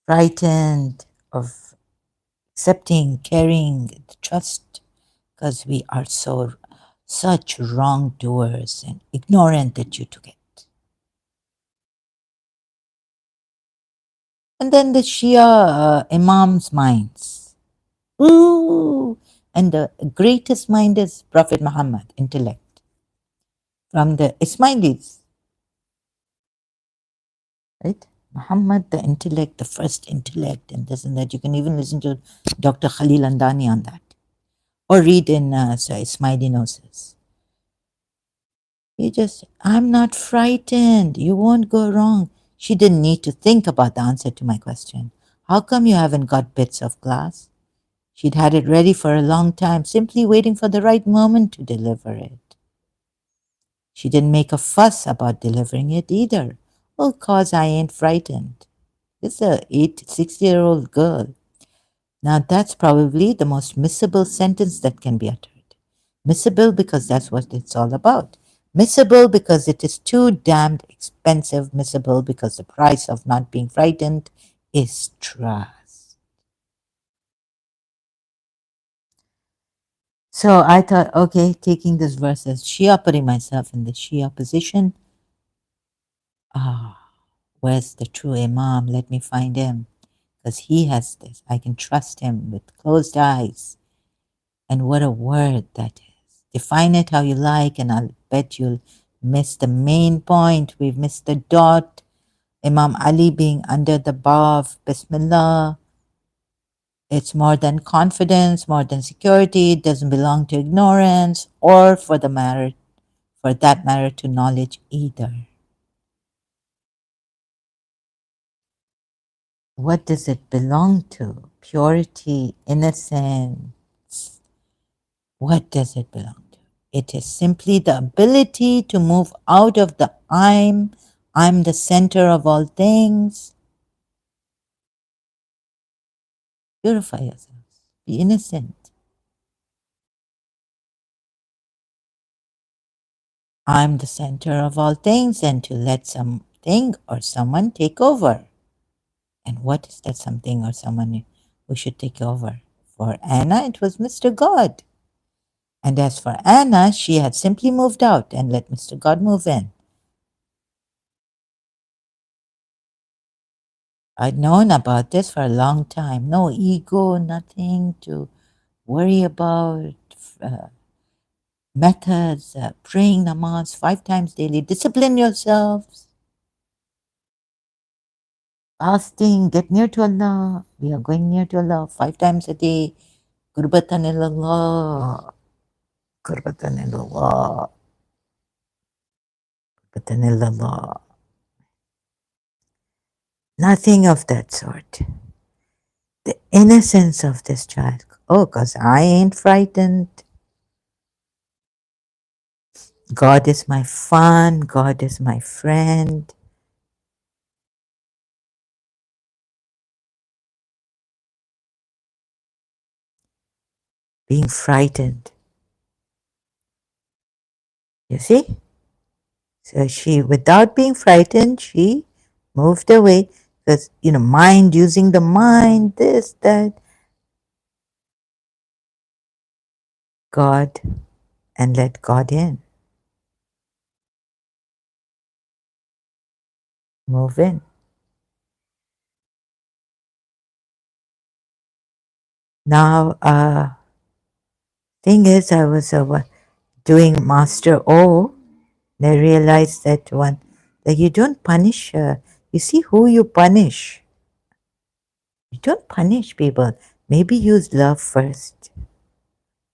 frightened of accepting, carrying the trust, because we are such wrongdoers and ignorant that you took it. And then the Shia Imams' minds. Ooh! And the greatest mind is Prophet Muhammad, intellect. From the Ismailis, right? Muhammad, the intellect, the first intellect, and this and that. You can even listen to Dr. Khalil Andani on that. Or read in Ismaili Gnosis. You just, I'm not frightened. You won't go wrong. She didn't need to think about the answer to my question. How come you haven't got bits of glass? She'd had it ready for a long time, simply waiting for the right moment to deliver it. She didn't make a fuss about delivering it either. Well, 'cause I ain't frightened. It's a 60-year-old girl. Now that's probably the most missable sentence that can be uttered. Missable because that's what it's all about. Missable because it is too damned expensive. Missable because the price of not being frightened is trust. So I thought, okay, taking this verse as Shia, putting myself in the Shia position, where's the true Imam? Let me find him. Because he has this. I can trust him with closed eyes. And what a word that is. Define it how you like, and I'll bet you'll miss the main point. We've missed the dot. Imam Ali being under the bar of Bismillah. It's more than confidence, more than security. It doesn't belong to ignorance or for that matter to knowledge either. What does it belong to? purity, innocence. What does it belong to? It is simply the ability to move out of the I'm the center of all things. Purify yourselves. Be innocent. I'm the center of all things, and to let something or someone take over. And what is that something or someone who should take over? For Anna, it was Mr. God. And as for Anna, she had simply moved out and let Mr. God move in. I'd known about this for a long time. No ego, nothing to worry about. Uh, Methods, praying namaz 5 times daily. Discipline yourselves. Fasting, get near to Allah. We are going near to Allah 5 times a day. Qurbatan ilallah. Qurbatan ilallah. Qurbatan ilallah. Nothing of that sort. The innocence of this child. Oh, because I ain't frightened. God is my fun. God is my friend. Being frightened. You see? So she, without being frightened, she moved away because, mind, using the mind, this, that. God, and let God in. Move in. Now, thing is, I was doing Master O, and I realized that you don't punish, you see who you punish. You don't punish people. Maybe use love first.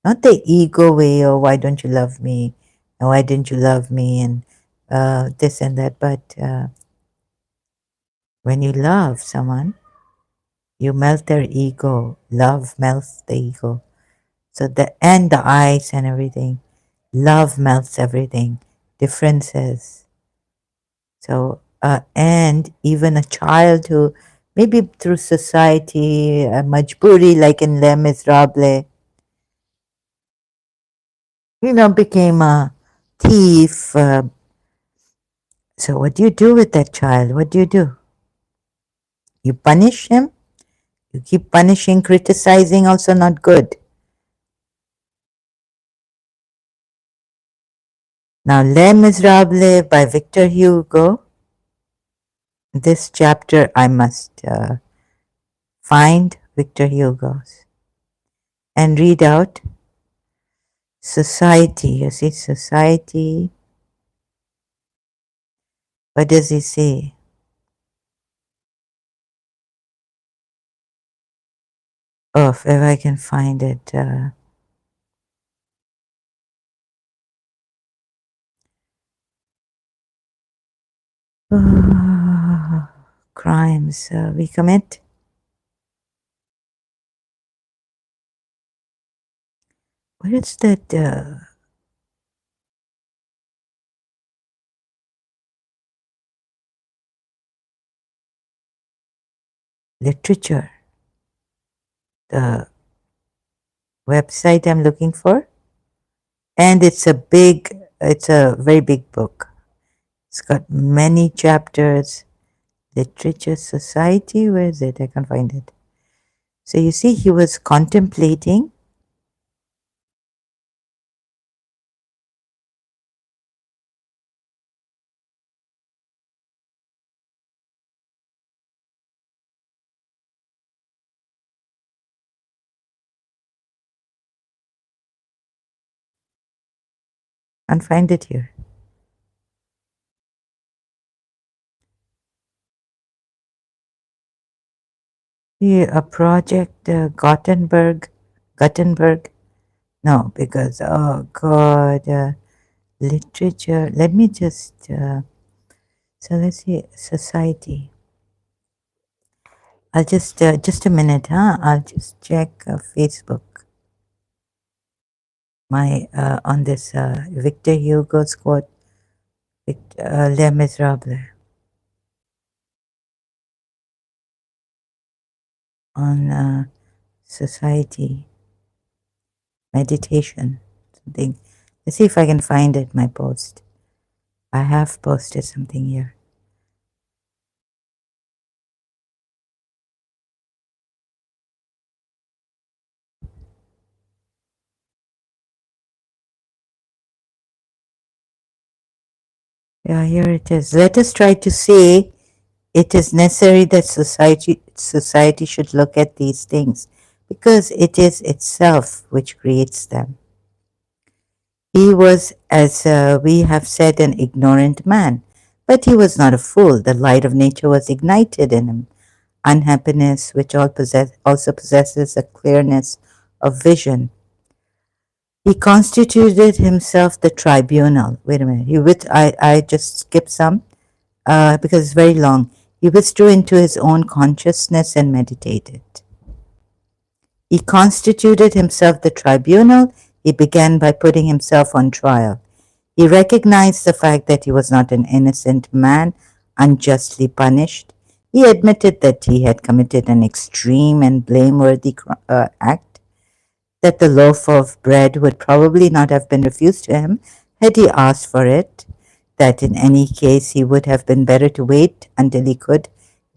Not the ego way, oh, why don't you love me? And why didn't you love me? And this and that. But when you love someone, you melt their ego. Love melts the ego. So and the eyes and everything. Love melts everything. Differences. So, and even a child who maybe through society, majburi, like in Les Miserables, became a thief. So what do you do with that child? What do you do? You punish him? You keep punishing, criticizing, also not good. Now, Les Miserables by Victor Hugo. This chapter I must find Victor Hugo's and read out society. You see, society. What does he say? Oh, if I can find it. Crimes we commit. What is that? Literature. The website I'm looking for. And it's a very big book. It's got many chapters. Literature Society, where is it? I can't find it. So you see, he was contemplating. Can't find it here. Yeah, a project Gutenberg. No, because oh God, literature. Let me just. So let's see, society. I'll just a minute, huh? I'll just check Facebook. My on this Victor Hugo's quote, Les Miserables, on society, meditation, something. Let's see if I can find it, my post. I have posted something here. Yeah, here it is. Let us try to say it is necessary that society should look at these things because it is itself which creates them. He was, as we have said, an ignorant man, but he was not a fool. The light of nature was ignited in him. Unhappiness, which also possesses a clearness of vision. He constituted himself the tribunal. Wait a minute. I just skipped some because it's very long. He withdrew into his own consciousness and meditated. He constituted himself the tribunal. He began by putting himself on trial. He recognized the fact that he was not an innocent man, unjustly punished. He admitted that he had committed an extreme and blameworthy act, that the loaf of bread would probably not have been refused to him had he asked for it, that in any case he would have been better to wait until he could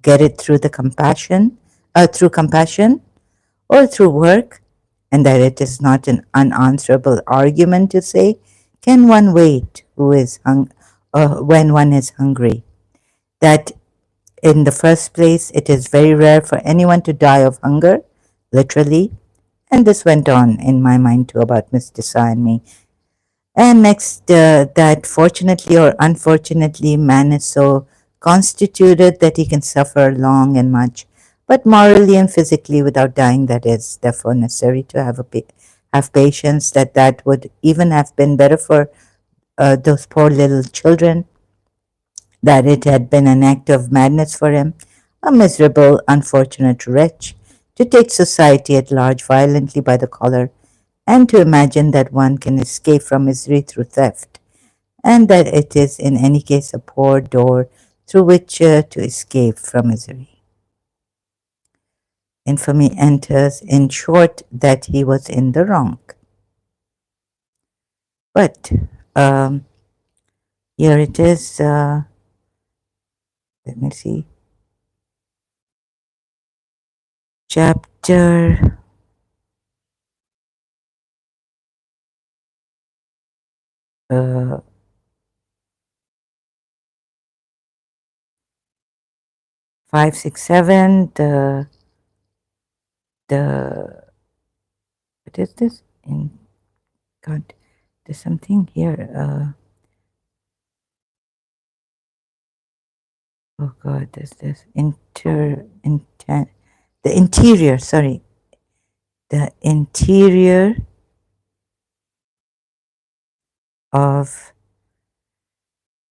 get it through compassion or through work, and that it is not an unanswerable argument to say, can one wait when one is hungry? That in the first place, it is very rare for anyone to die of hunger, literally, and this went on in my mind too about Miss Desai and me. And next, that fortunately or unfortunately, man is so constituted that he can suffer long and much, but morally and physically without dying. That is therefore necessary to have patience. That would even have been better for those poor little children. That it had been an act of madness for him, a miserable, unfortunate wretch, to take society at large violently by the collar and to imagine that one can escape from misery through theft, and that it is in any case a poor door through which to escape from misery. Infamy enters, in short, that he was in the wrong. But um, here it is. Let me see. Chapter 5, 6, 7. The what is this? In God, there's something here. Oh God, there's this the interior. Sorry, the interior of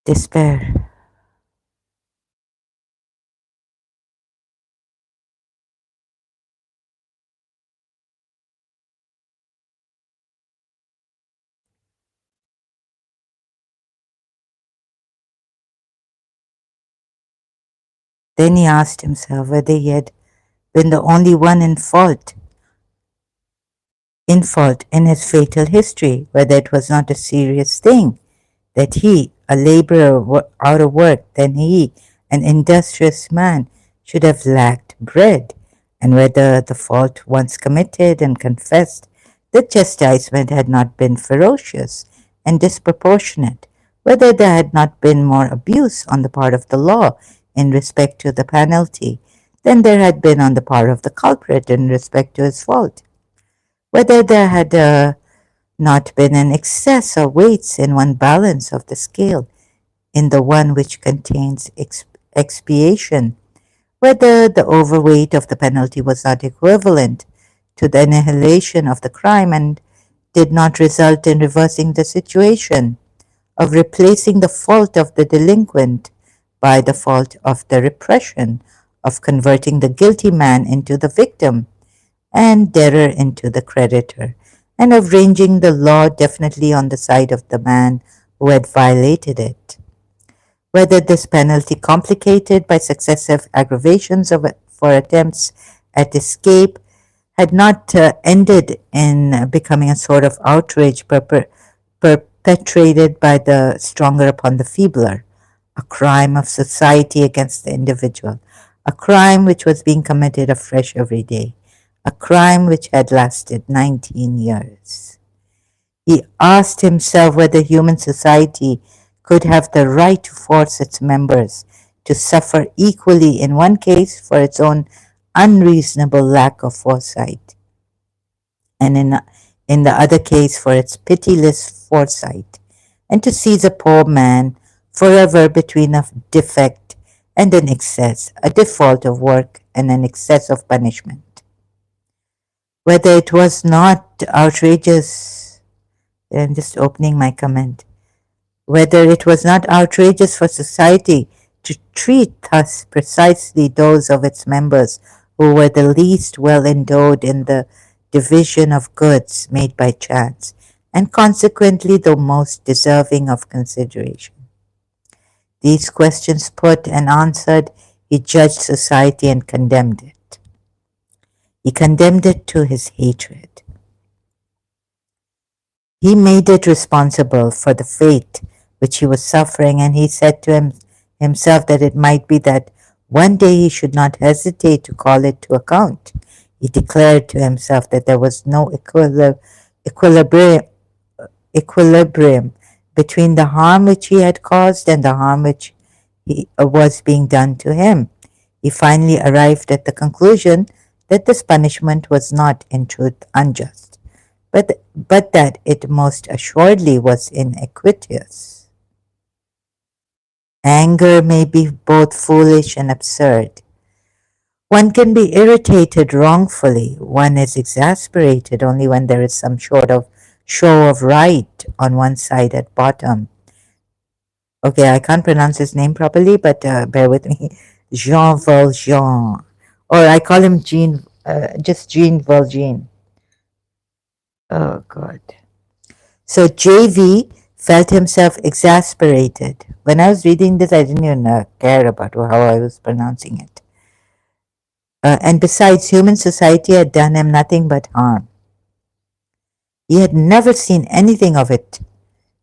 despair. Then he asked himself whether he had been the only one in fault in his fatal history, whether it was not a serious thing that he, a laborer out of work, then he, an industrious man, should have lacked bread, and whether the fault once committed and confessed, the chastisement had not been ferocious and disproportionate, whether there had not been more abuse on the part of the law in respect to the penalty than there had been on the part of the culprit in respect to his fault, whether there had not been an excess of weights in one balance of the scale, in the one which contains expiation, whether the overweight of the penalty was not equivalent to the annihilation of the crime and did not result in reversing the situation, of replacing the fault of the delinquent by the fault of the repression of converting the guilty man into the victim and debtor into the creditor, and of ranging the law definitely on the side of the man who had violated it. Whether this penalty, complicated by successive aggravations for attempts at escape, had not ended in becoming a sort of outrage perpetrated by the stronger upon the feebler, a crime of society against the individual, a crime which was being committed afresh every day, a crime which had lasted 19 years. He asked himself whether human society could have the right to force its members to suffer equally in one case for its own unreasonable lack of foresight, and in the other case for its pitiless foresight, and to seize a poor man forever between a defect and an excess, a default of work and an excess of punishment. Whether it was not outrageous, I'm just opening my comment, whether it was not outrageous for society to treat thus precisely those of its members who were the least well endowed in the division of goods made by chance, and consequently the most deserving of consideration. These questions put and answered, he judged society and condemned it. He condemned it to his hatred. He made it responsible for the fate which he was suffering, and he said to himself that it might be that one day he should not hesitate to call it to account. He declared to himself that there was no equilibrium between the harm which he had caused and the harm which was being done to him. He finally arrived at the conclusion that this punishment was not in truth unjust, but that it most assuredly was iniquitous. Anger may be both foolish and absurd. One can be irritated wrongfully. One is exasperated only when there is some sort of show of right on one side at bottom. Okay, I can't pronounce his name properly, but bear with me. Jean Valjean. Or I call him just Jean Valjean. Oh, God. So JV felt himself exasperated. When I was reading this, I didn't even care about how I was pronouncing it. And besides, human society had done him nothing but harm. He had never seen anything of it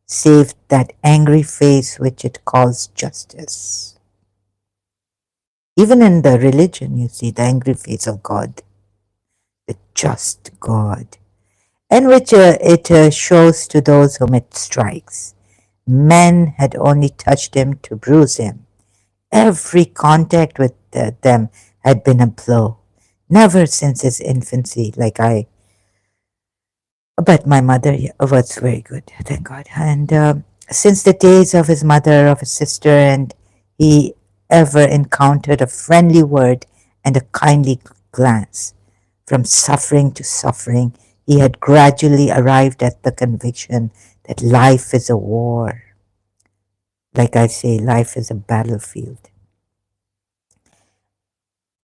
save that angry face which it calls justice. Even in the religion, you see the angry face of God, the just God, and which it shows to those whom it strikes. Men had only touched him to bruise him. Every contact with them had been a blow. Never since his infancy, but my mother was very good, thank God. And since the days of his mother, of his sister, and he ever encountered a friendly word and a kindly glance. From suffering to suffering, he had gradually arrived at the conviction that life is a war. Like I say, life is a battlefield.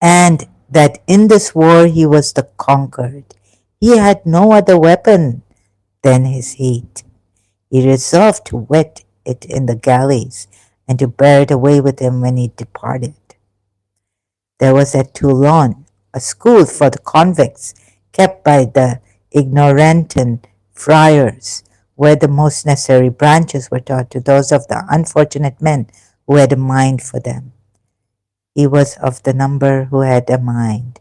And that in this war he was the conquered. He had no other weapon than his hate. He resolved to wet it in the galleys and to bear it away with him when he departed. There was at Toulon a school for the convicts kept by the ignorantin friars, where the most necessary branches were taught to those of the unfortunate men who had a mind for them. He was of the number who had a mind.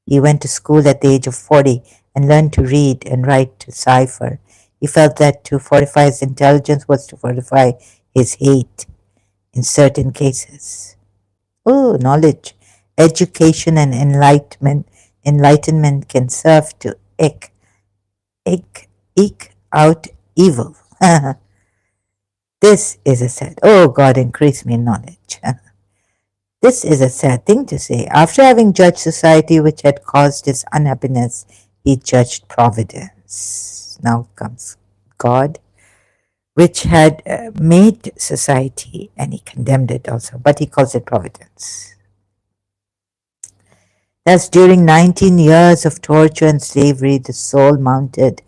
He went to school at the age of 40 and learned to read and write to cipher. He felt that to fortify his intelligence was to fortify his hate in certain cases. Oh, knowledge, education, and enlightenment can serve to eke out evil. This is a sad, oh God, increase me in knowledge. This is a sad thing to say. After having judged society which had caused his unhappiness, he judged providence. Now comes God, which had made society, and he condemned it also, but he calls it providence. Thus, during 19 years of torture and slavery, the soul mounted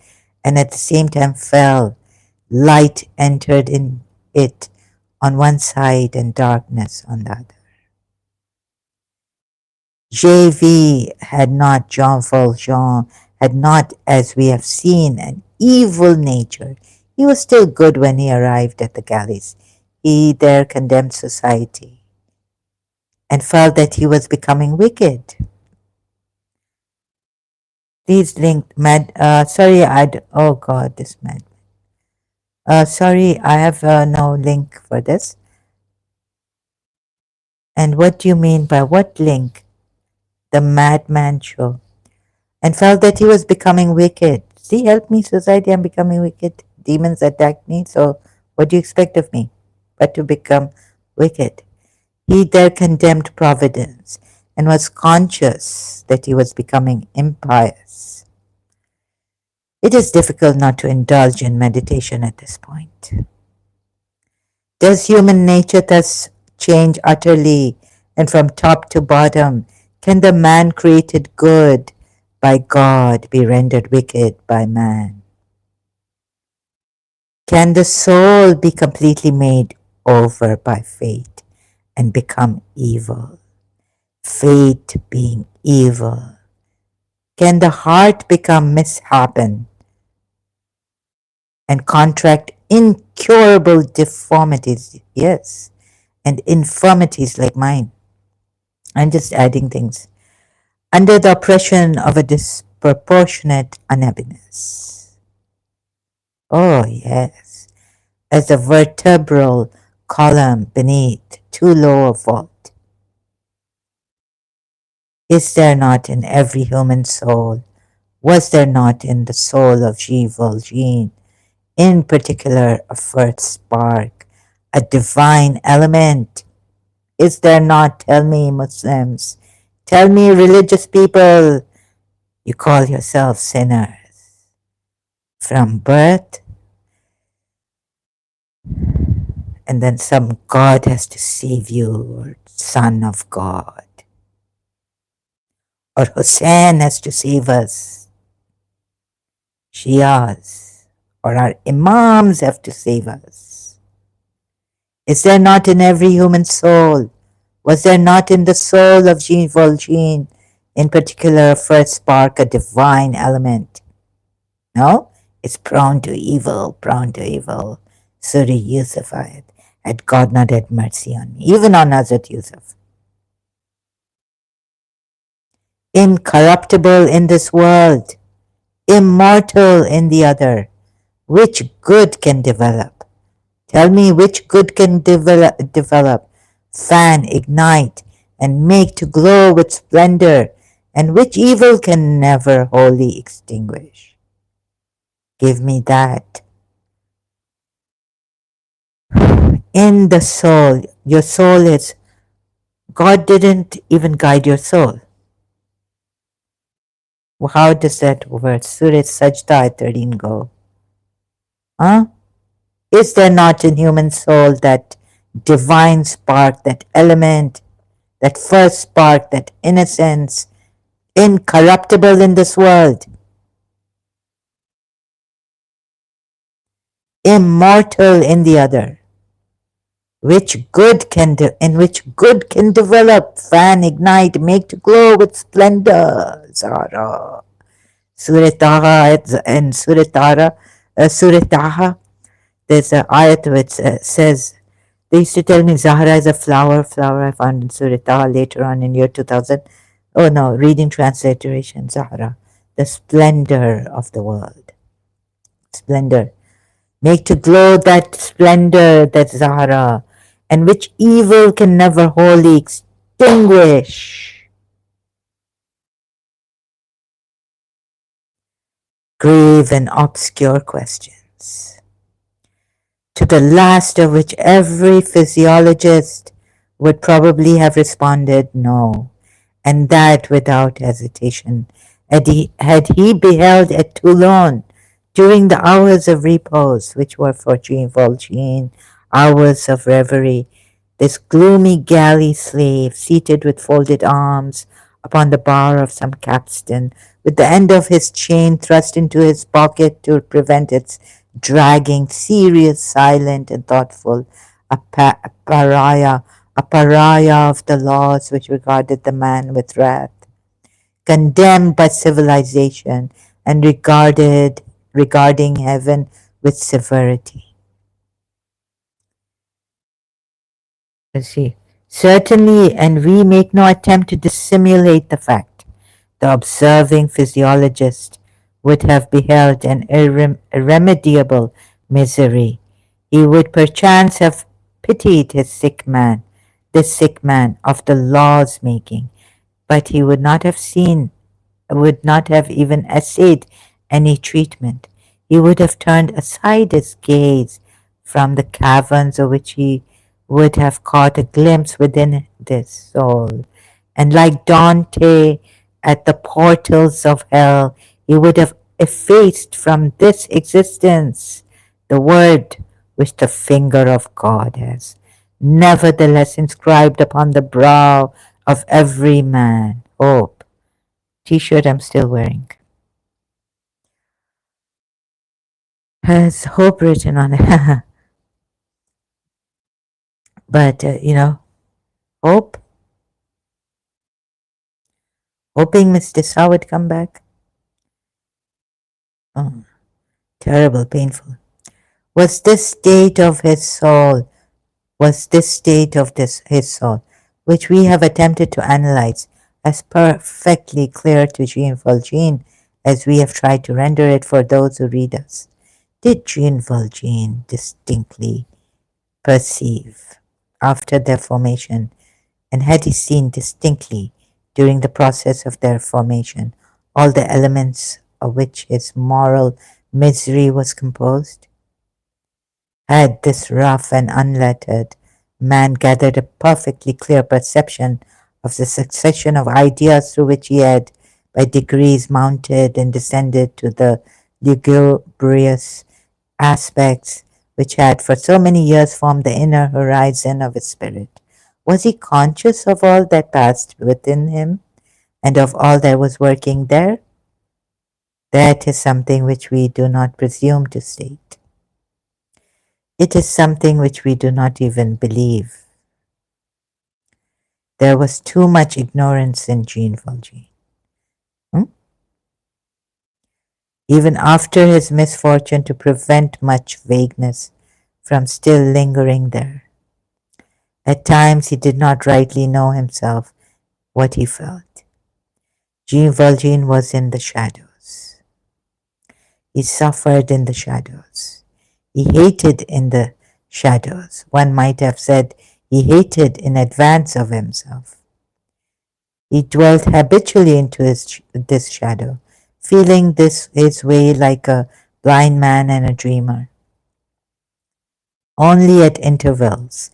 and at the same time fell. Light entered in it on one side and darkness on the other. JV had not, Jean Valjean had not, as we have seen, an evil nature. He was still good when he arrived at the galleys. He there condemned society and felt that he was becoming wicked. Please link mad. Sorry, oh God, this mad. Sorry, I have no link for this. And what do you mean by what link? The Madman Show. And felt that he was becoming wicked. See, help me, society, I'm becoming wicked. Demons attack me, so what do you expect of me? But to become wicked. He there condemned providence and was conscious that he was becoming impious. It is difficult not to indulge in meditation at this point. Does human nature thus change utterly and from top to bottom? Can the man created good by God be rendered wicked by man? Can the soul be completely made over by fate and become evil? Fate being evil. Can the heart become misshapen and contract incurable deformities? Yes, and infirmities like mine. I'm just adding things. Under the oppression of a disproportionate unhappiness. Oh, yes, as a vertebral column beneath too low a vault. Is there not in every human soul, was there not in the soul of Jean Valjean, in particular a first spark, a divine element? Is there not, tell me Muslims, tell me religious people, you call yourselves sinners from birth, and then some God has to save you, or Son of God, or Hussein has to save us, Shias, or our Imams have to save us. Is there not in every human soul, was there not in the soul of Jean Valjean, in particular, first spark, a divine element? No? It's prone to evil, prone to evil. Surah Yusuf ayat. Had God not had mercy on me, even on Hazrat Yusuf. Incorruptible in this world, immortal in the other. Which good can develop? Tell me which good can develop, fan, ignite, and make to glow with splendor, and which evil can never wholly extinguish? Give me that. In the soul, your soul is, God didn't even guide your soul. Well, how does that work? Surah Sajda 13 go. Huh? Is there not in human soul that divine spark, that element, that first spark, that innocence, incorruptible in this world, immortal in the other? Which good can in which good can develop, fan, ignite, make to glow with splendor, Zara. Surah Taha and Surah Tara, Surah Taha, there's an ayat which says, they used to tell me Zahra is a flower I found in Surah Taha later on in year 2000. Oh no, reading transliteration, Zahra, the splendor of the world. Splendor. Make to glow that splendor, that Zahra, and which evil can never wholly extinguish. Grave and obscure questions, to the last of which every physiologist would probably have responded no, and that without hesitation. Had he beheld at Toulon during the hours of repose, which were for Jean Valjean hours of reverie, this gloomy galley slave, seated with folded arms upon the bar of some capstan, with the end of his chain thrust into his pocket to prevent its dragging, serious, silent, and thoughtful, a pariah of the laws which regarded the man with wrath, condemned by civilization, and regarding heaven with severity. You see, certainly, and we make no attempt to dissimulate the fact, the observing physiologist would have beheld an irremediable misery. He would perchance have pitied this sick man of the laws making, but he would not have even essayed any treatment. He would have turned aside his gaze from the caverns of which he would have caught a glimpse within this soul, and like Dante at the portals of hell, he would have effaced from this existence the word which the finger of God has nevertheless inscribed upon the brow of every man. Hope. T-shirt I'm still wearing has hope written on it. But hope, hoping Miss Dessa would come back. Oh, terrible, painful. Was this state of his soul, his soul, which we have attempted to analyze, as perfectly clear to Jean Valjean as we have tried to render it for those who read us? Did Jean Valjean distinctly perceive after their formation, and had he seen distinctly during the process of their formation all the elements of which his moral misery was composed? Had this rough and unlettered man gathered a perfectly clear perception of the succession of ideas through which he had by degrees mounted and descended to the lugubrious aspects which had for so many years formed the inner horizon of his spirit? Was he conscious of all that passed within him and of all that was working there? That is something which we do not presume to state. It is something which we do not even believe. There was too much ignorance in Jean Valjean. Even after his misfortune, to prevent much vagueness from still lingering there. At times he did not rightly know himself what he felt. Jean Valjean was in the shadows. He suffered in the shadows. He hated in the shadows. One might have said he hated in advance of himself. He dwelt habitually into this shadow, feeling his way like a blind man and a dreamer. Only at intervals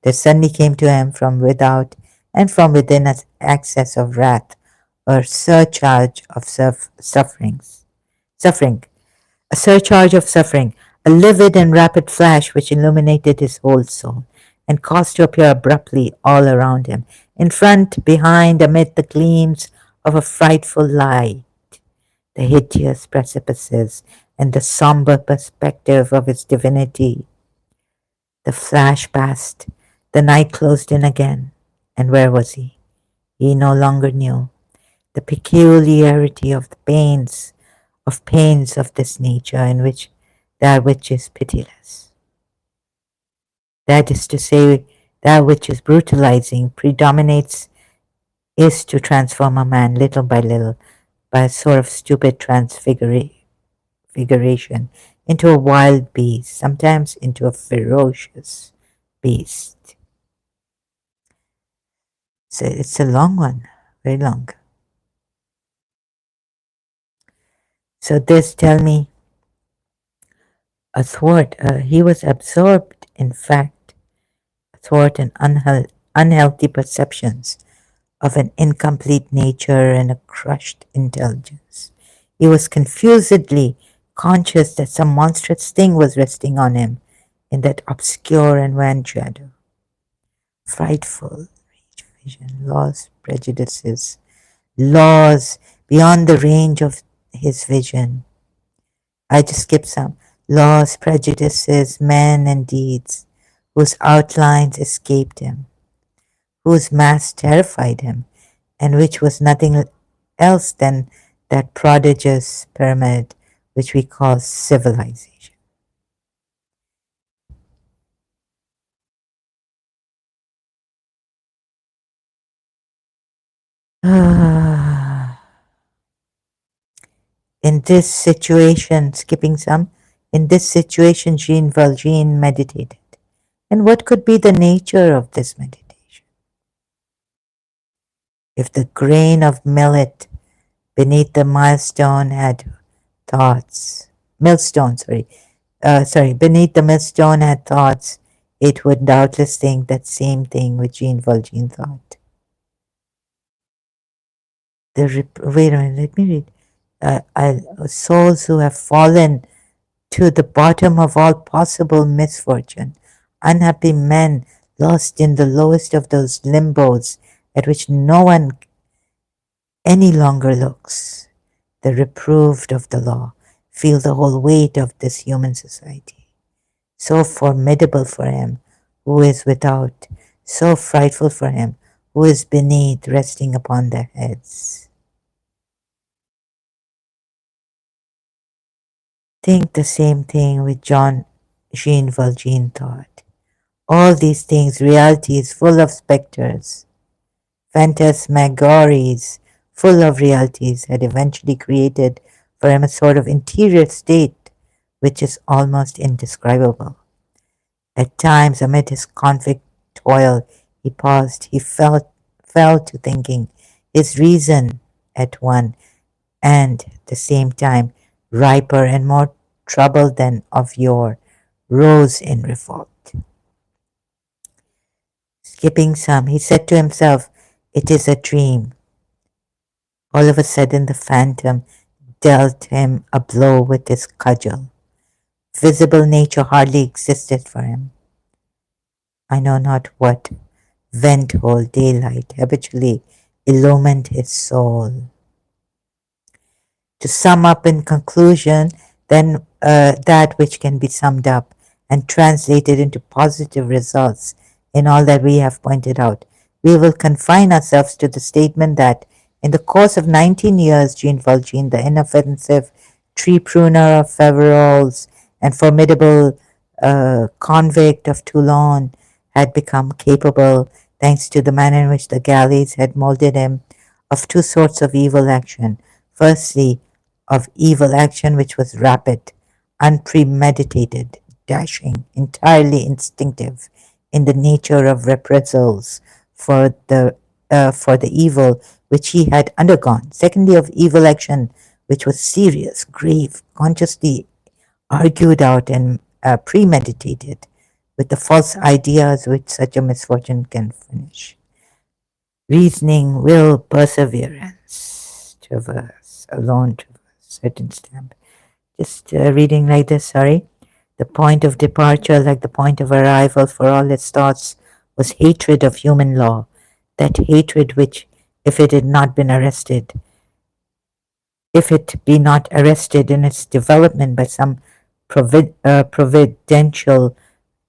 there suddenly came to him from without and from within an access of wrath or surcharge of suffering, a surcharge of suffering, a livid and rapid flash which illuminated his whole soul and caused to appear abruptly all around him, in front, behind, amid the gleams of a frightful light, the hideous precipices and the somber perspective of his divinity. The flash passed, the night closed in again, and where was he? He no longer knew. The peculiarity of the pains of this nature, in which that which is pitiless, that is to say, that which is brutalizing, predominates, is to transform a man little by little, by a sort of stupid transfiguration, into a wild beast, sometimes into a ferocious beast. So it's a long one, very long. So this, tell me, athwart, he was absorbed, in fact, athwart an unhealthy perceptions of an incomplete nature and a crushed intelligence. He was confusedly conscious that some monstrous thing was resting on him in that obscure and wan shadow. Frightful vision, lost prejudices, laws beyond the range of his vision. I just skipped some. Laws, prejudices, men, and deeds whose outlines escaped him, whose mass terrified him, and which was nothing else than that prodigious pyramid which we call civilization. In this situation, skipping some, in this situation, Jean Valjean meditated. And what could be the nature of this meditation? If the grain of millet beneath the milestone had thoughts, millstone, beneath the millstone had thoughts, it would doubtless think that same thing which Jean Valjean thought. Wait a minute, let me read. Souls who have fallen to the bottom of all possible misfortune, unhappy men lost in the lowest of those limbos at which no one any longer looks, the reproved of the law, feel the whole weight of this human society, so formidable for him who is without, so frightful for him who is beneath, resting upon their heads. Think the same thing with Jean Valjean thought. All these things, realities full of spectres, phantasmagories full of realities, had eventually created for him a sort of interior state which is almost indescribable. At times, amid his convict toil, he paused, fell to thinking, his reason at one and the same time, riper and more troubled than of yore, rose in revolt. Skipping some, he said to himself, it is a dream. All of a sudden, the phantom dealt him a blow with his cudgel. Visible nature hardly existed for him. I know not what vent-hole daylight habitually illumined his soul. To sum up in conclusion, then that which can be summed up and translated into positive results in all that we have pointed out, we will confine ourselves to the statement that in the course of 19 years, Jean Valjean, the inoffensive tree pruner of Faverolles and formidable convict of Toulon, had become capable, thanks to the manner in which the galleys had molded him, of two sorts of evil action. Firstly, of evil action which was rapid, unpremeditated, dashing, entirely instinctive in the nature of reprisals for the evil which he had undergone. Secondly, of evil action which was serious, grave, consciously argued out and premeditated with the false ideas which such a misfortune can furnish. Reasoning, will, perseverance, traverse, alone traverse, certain stamp. Just reading like this, sorry. The point of departure, like the point of arrival for all its thoughts, was hatred of human law, that hatred which, if it had not been arrested, if it be not arrested in its development by some providential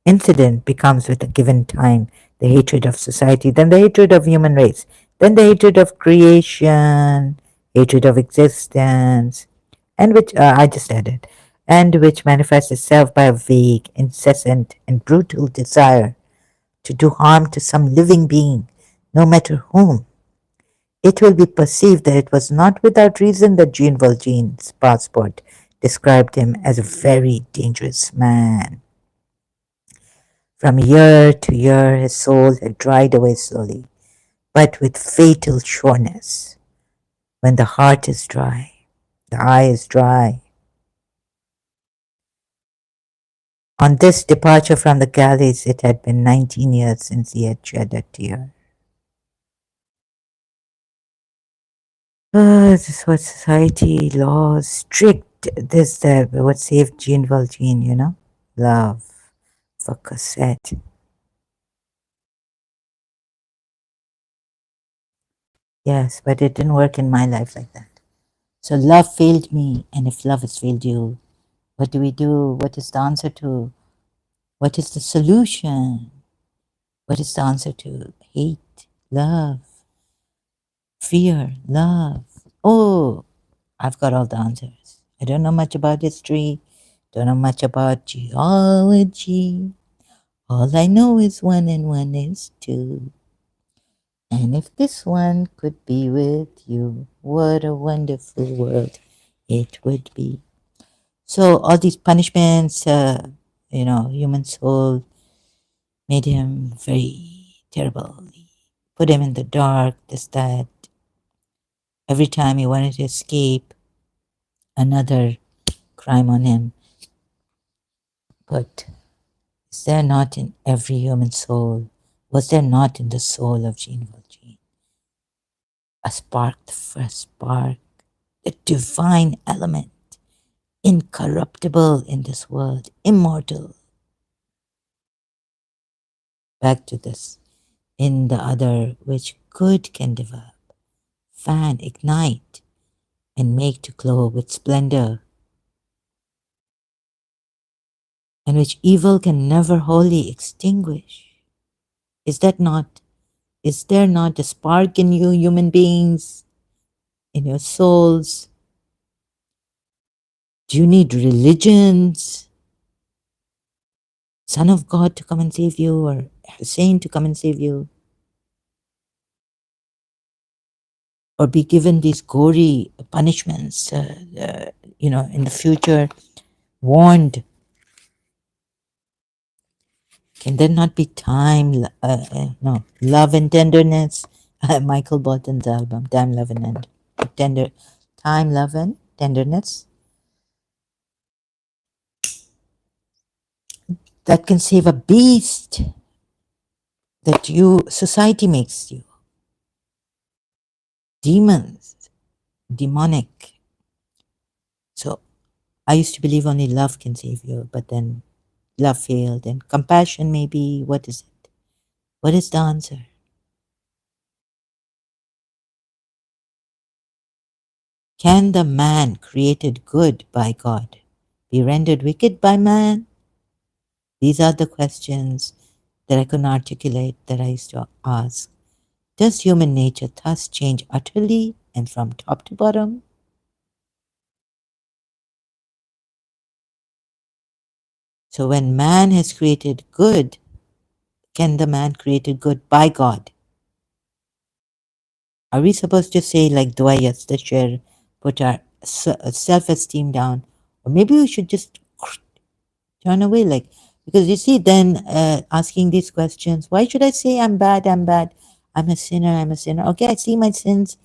incident, becomes with a given time the hatred of society, then the hatred of human race, then the hatred of creation, hatred of existence, and which I just added, and which manifests itself by a vague, incessant, and brutal desire to do harm to some living being, no matter whom. It will be perceived that it was not without reason that Jean Valjean's passport described him as a very dangerous man. From year to year, his soul had dried away slowly, but with fatal sureness. When the heart is dry, the eye is dry. On this departure from the galleys, it had been 19 years since he had shed a tear. This was society, laws, strict, this, that, what saved Jean Valjean, you know? Love for Cosette. Yes, but it didn't work in my life like that. So love failed me, and if love has failed you, what do we do? What is the answer to? What is the solution? What is the answer to hate, love, fear, love? Oh, I've got all the answers. I don't know much about history, don't know much about geology. All I know is one and one is two. And if this one could be with you, what a wonderful world it would be. So all these punishments, human soul made him very terrible. Put him in the dark, this, that. Every time he wanted to escape, another crime on him. But is there not in every human soul, was there not in the soul of Jean Valjean, a spark, the first spark, the divine element, incorruptible in this world, immortal? Back to this, in the other, which good can develop, fan, ignite, and make to glow with splendor, and which evil can never wholly extinguish. Is that not, is there not a spark in you, human beings, in your souls? Do you need religions, Son of God to come and save you, or Hussein to come and save you? Or be given these gory punishments, in the future, warned? Can there not be time, no, love and tenderness? Michael Bolton's album, Time, Love and Tender, Time, Love and Tenderness, that can save a beast that society makes you. Demons, demonic. So I used to believe only love can save you, but then love failed, and compassion maybe. What is it? What is the answer? Can the man created good by God be rendered wicked by man? These are the questions that I couldn't articulate, that I used to ask. Does human nature thus change utterly and from top to bottom? So when man has created good, can the man created good by God? Are we supposed to say, like Dua Yastashir, put our self-esteem down? Or maybe we should just turn away, like, because you see, then asking these questions, why should I say I'm bad, I'm bad, I'm a sinner, I'm a sinner? Okay, I see my sins,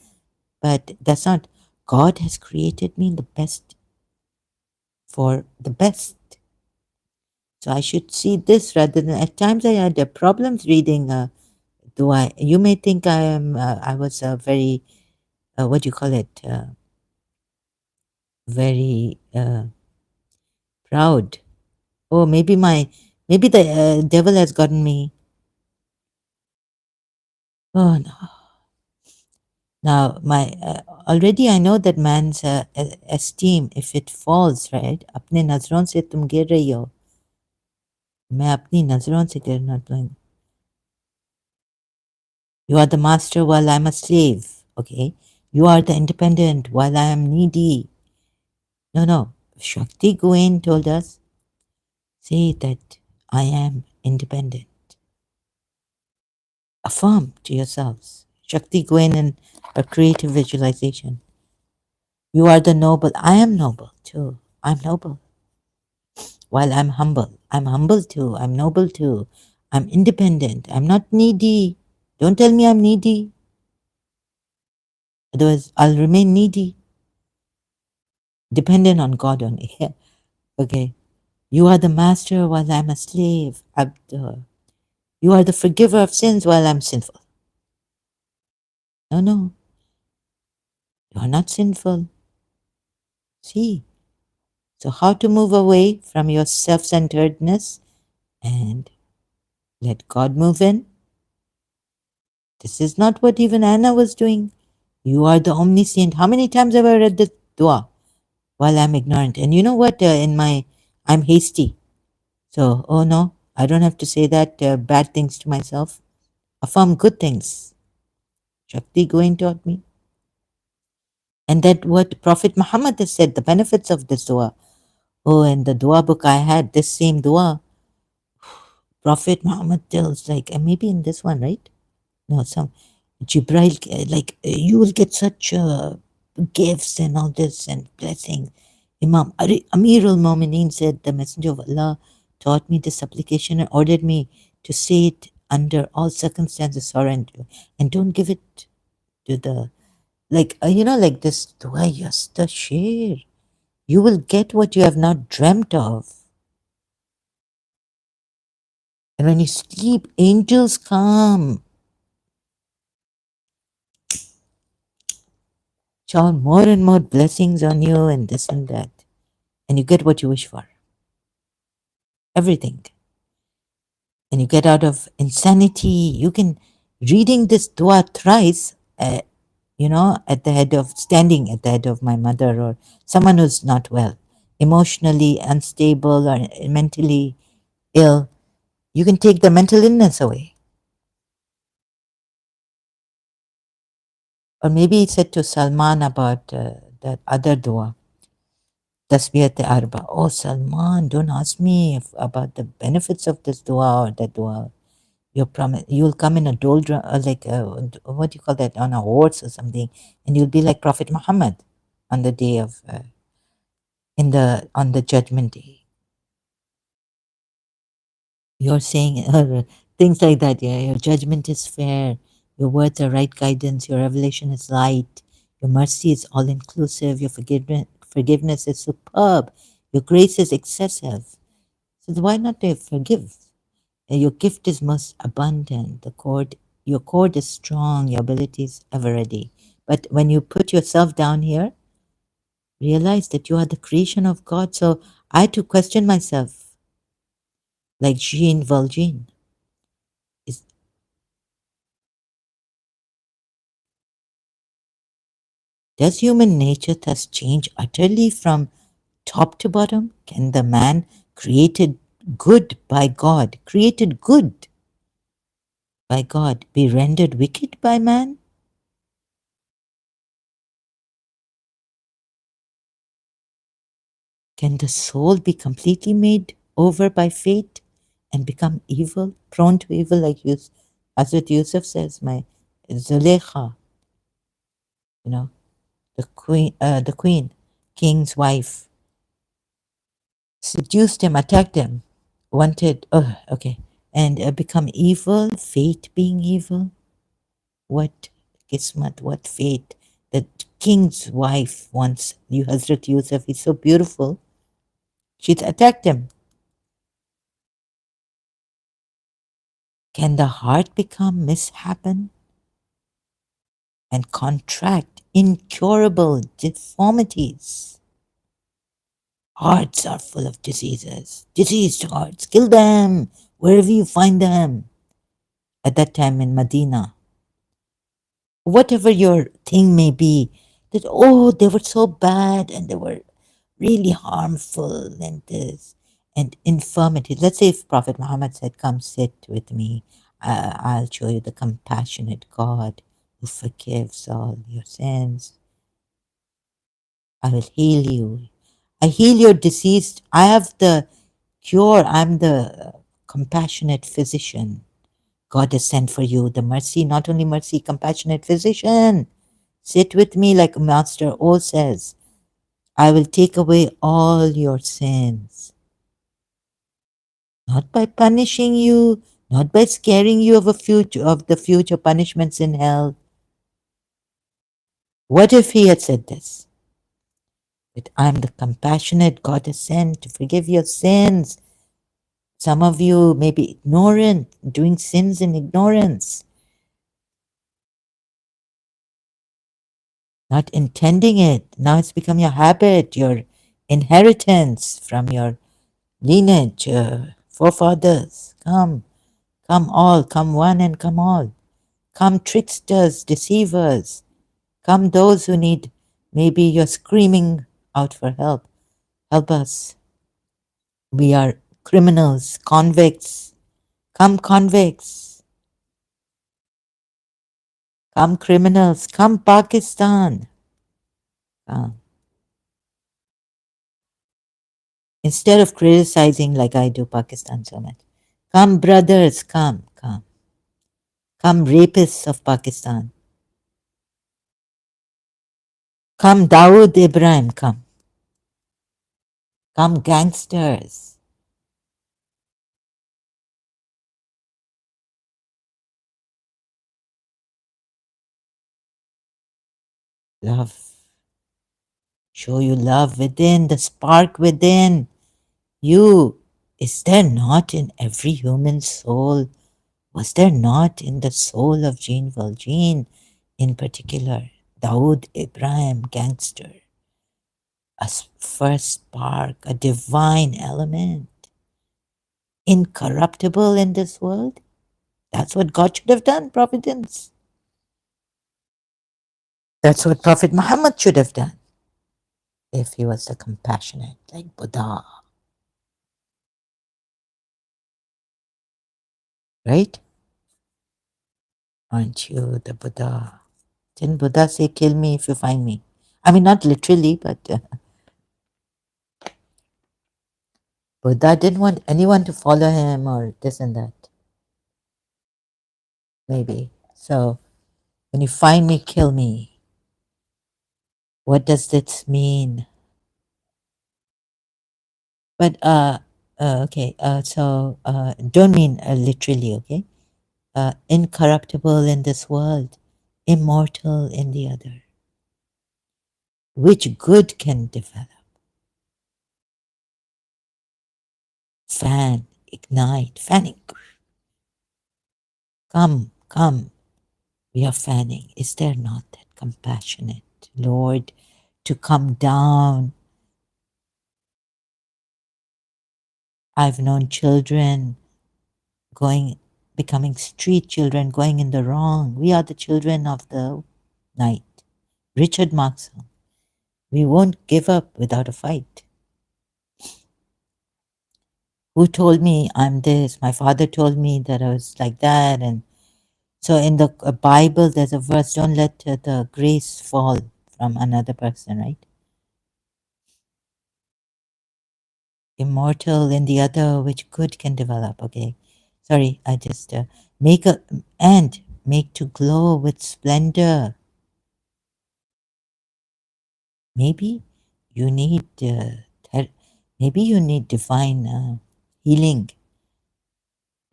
but that's not, God has created me the best, for the best. So I should see this rather than, at times I had problems reading Dua. You may think I was very, what do you call it, very proud. Oh, maybe the devil has gotten me. Oh no. Now, my already I know that man's esteem, if it falls, right? अपने नजरों से तुम गिर रही हो, मैं अपनी नजरों से गिरना दूँ. You are the master while I'm a slave. Okay, you are the independent while I am needy. No. Shakti Gawain told us, say that I am independent. Affirm to yourselves. Shakti Gawain in a creative visualization. You are the noble. I am noble too. I'm noble. While I'm humble. I'm humble too. I'm noble too. I'm independent. I'm not needy. Don't tell me I'm needy. Otherwise, I'll remain needy. Dependent on God only. Okay. You are the master while I'm a slave. You are the forgiver of sins while I'm sinful. No. You are not sinful. See. So, how to move away from your self centeredness and let God move in? This is not what even Anna was doing. You are the omniscient. How many times have I read the dua while I'm ignorant? And you know what? I'm hasty. So, oh no, I don't have to say that bad things to myself. Affirm good things. Shakti going taught me. And that what Prophet Muhammad has said, the benefits of this dua. Oh, and the dua book I had, this same dua, Prophet Muhammad tells, like, maybe in this one, right? No, some Jibrail, you will get such gifts and all this and blessings. Amir al Mumineen said, the Messenger of Allah taught me this supplication and ordered me to say it under all circumstances, sorrow and don't give it to the, like this dua, yasta share. You will get what you have not dreamt of. And when you sleep, angels come, shower more and more blessings on you and this and that. And you get what you wish for. Everything. And you get out of insanity. You can, reading this dua thrice, standing at the head of my mother or someone who's not well, emotionally unstable or mentally ill, you can take the mental illness away. Or maybe he said to Salman about that other dua, Tasbiyat Arba. Oh, Salman, don't ask me about the benefits of this dua or that dua. You'll come in a doldrum, what do you call that, on a horse or something, and you'll be like Prophet Muhammad on the day of, on the judgment day. You're saying things like that, yeah. Your judgment is fair. Your words are right guidance. Your revelation is light. Your mercy is all inclusive. Your forgiveness is superb. Your grace is excessive. So why not forgive? Your gift is most abundant. Your cord is strong. Your ability is ever ready. But when you put yourself down here, realize that you are the creation of God. So I had to question myself, like Jean Valjean. Is, does human nature thus change utterly from top to bottom? Can the man created good by God, be rendered wicked by man? Can the soul be completely made over by fate and become evil, prone to evil, like Hazrat Yusuf says, my Zulekha, the queen, king's wife, seduced him, attacked him, and become evil, fate being evil. What kismat, what fate. The king's wife wants you, Hazrat Yusuf, he's so beautiful. She's attacked him. Can the heart become mishappen and contract incurable deformities? Hearts are full of diseases. Diseased hearts, kill them wherever you find them. At that time in Medina, whatever your thing may be, that, oh, they were so bad and they were really harmful and this and infirmity. Let's say if Prophet Muhammad said, come sit with me, I'll show you the compassionate God who forgives all your sins. I will heal you. I heal your disease. I have the cure. I'm the compassionate physician. God has sent for you the mercy, not only mercy, compassionate physician. Sit with me, like Master O says. I will take away all your sins. Not by punishing you, not by scaring you of the future punishments in hell. What if he had said this? That I'm the compassionate God has sent to forgive your sins. Some of you may be ignorant, doing sins in ignorance, not intending it. Now it's become your habit, your inheritance from your lineage, forefathers. Come all, come one and come all. Come tricksters, deceivers. Come, those who need, maybe you're screaming out for help. Help us. We are criminals, convicts. Come, convicts. Come, criminals. Come, Pakistan. Come. Instead of criticizing like I do Pakistan so much. Come, brothers. Come, come. Come, rapists of Pakistan. Come, Dawood Ibrahim. Come. Come, gangsters. Love. Show you love within, the spark within. You, is there not in every human soul? Was there not in the soul of Jean Valjean in particular, Dawood Ibrahim, gangster, first spark, a divine element, incorruptible in this world? That's what God should have done, Providence. That's what Prophet Muhammad should have done if he was the compassionate, like Buddha, right? Aren't you the Buddha? Didn't Buddha say, kill me if you find me? I mean, not literally, but Buddha didn't want anyone to follow him or this and that. Maybe. So, when you find me, kill me. What does this mean? But, okay, don't mean literally, okay? Incorruptible in this world, immortal in the other. Which good can develop? Fan, ignite, fanning. Come, come, we are fanning. Is there not that compassionate Lord to come down? I've known children becoming street children, going in the wrong. We are the children of the night. Richard Marxell. We won't give up without a fight. Who told me I'm this? My father told me that I was like that. And so in the Bible, there's a verse, don't let the grace fall from another person, right? Immortal in the other, which good can develop. Okay. Sorry, I just make to glow with splendor. Maybe you need maybe you need divine healing.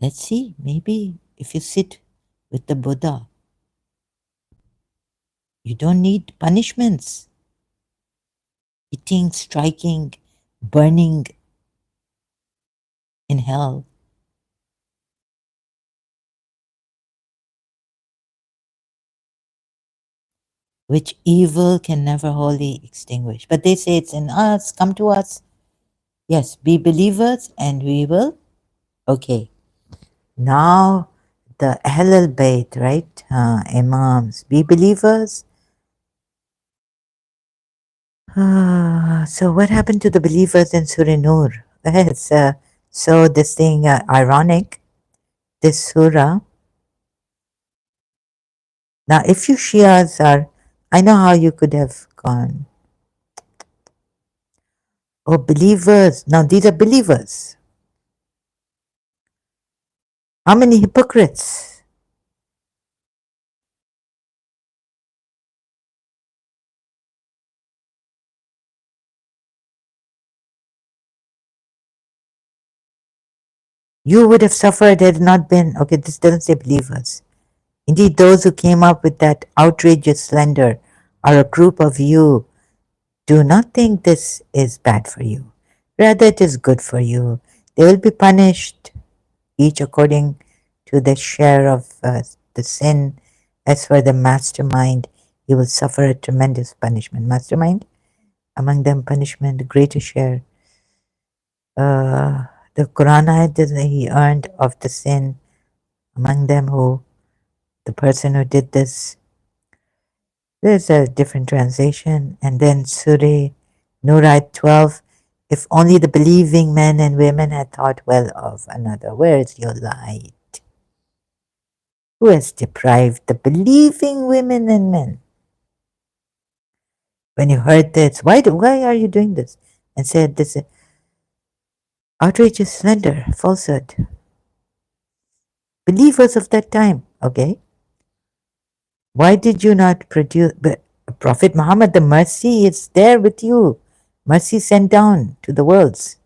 Let's see. Maybe if you sit with the Buddha, you don't need punishments, hitting, striking, burning in hell, which evil can never wholly extinguish. But they say it's in us. Come to us. Yes, be believers, and we will. Okay. Now the Ahlul Bayt, right? Imams, be believers. So what happened to the believers in Surah Nur? It's so this thing ironic. This surah. Now, if you Shias are, I know how you could have gone. Oh, believers. Now these are believers. How many hypocrites? You would have suffered had it not been. Okay, this doesn't say believers. Indeed, those who came up with that outrageous slander are a group of you. Do not think this is bad for you. Rather, it is good for you. They will be punished, each according to the share of the sin. As for the mastermind, he will suffer a tremendous punishment. Mastermind, among them punishment, greater share. The Quran ayat that he earned of the sin, among them who, the person who did this, There's a different translation. And then Surah Nur 12. If only the believing men and women had thought well of another. Where is your light? Who has deprived the believing women and men? When you heard this, why are you doing this? And said this is outrageous slander, falsehood. Believers of that time, okay? Why did you not produce? But Prophet Muhammad, the mercy is there with you. Mercy sent down to the worlds.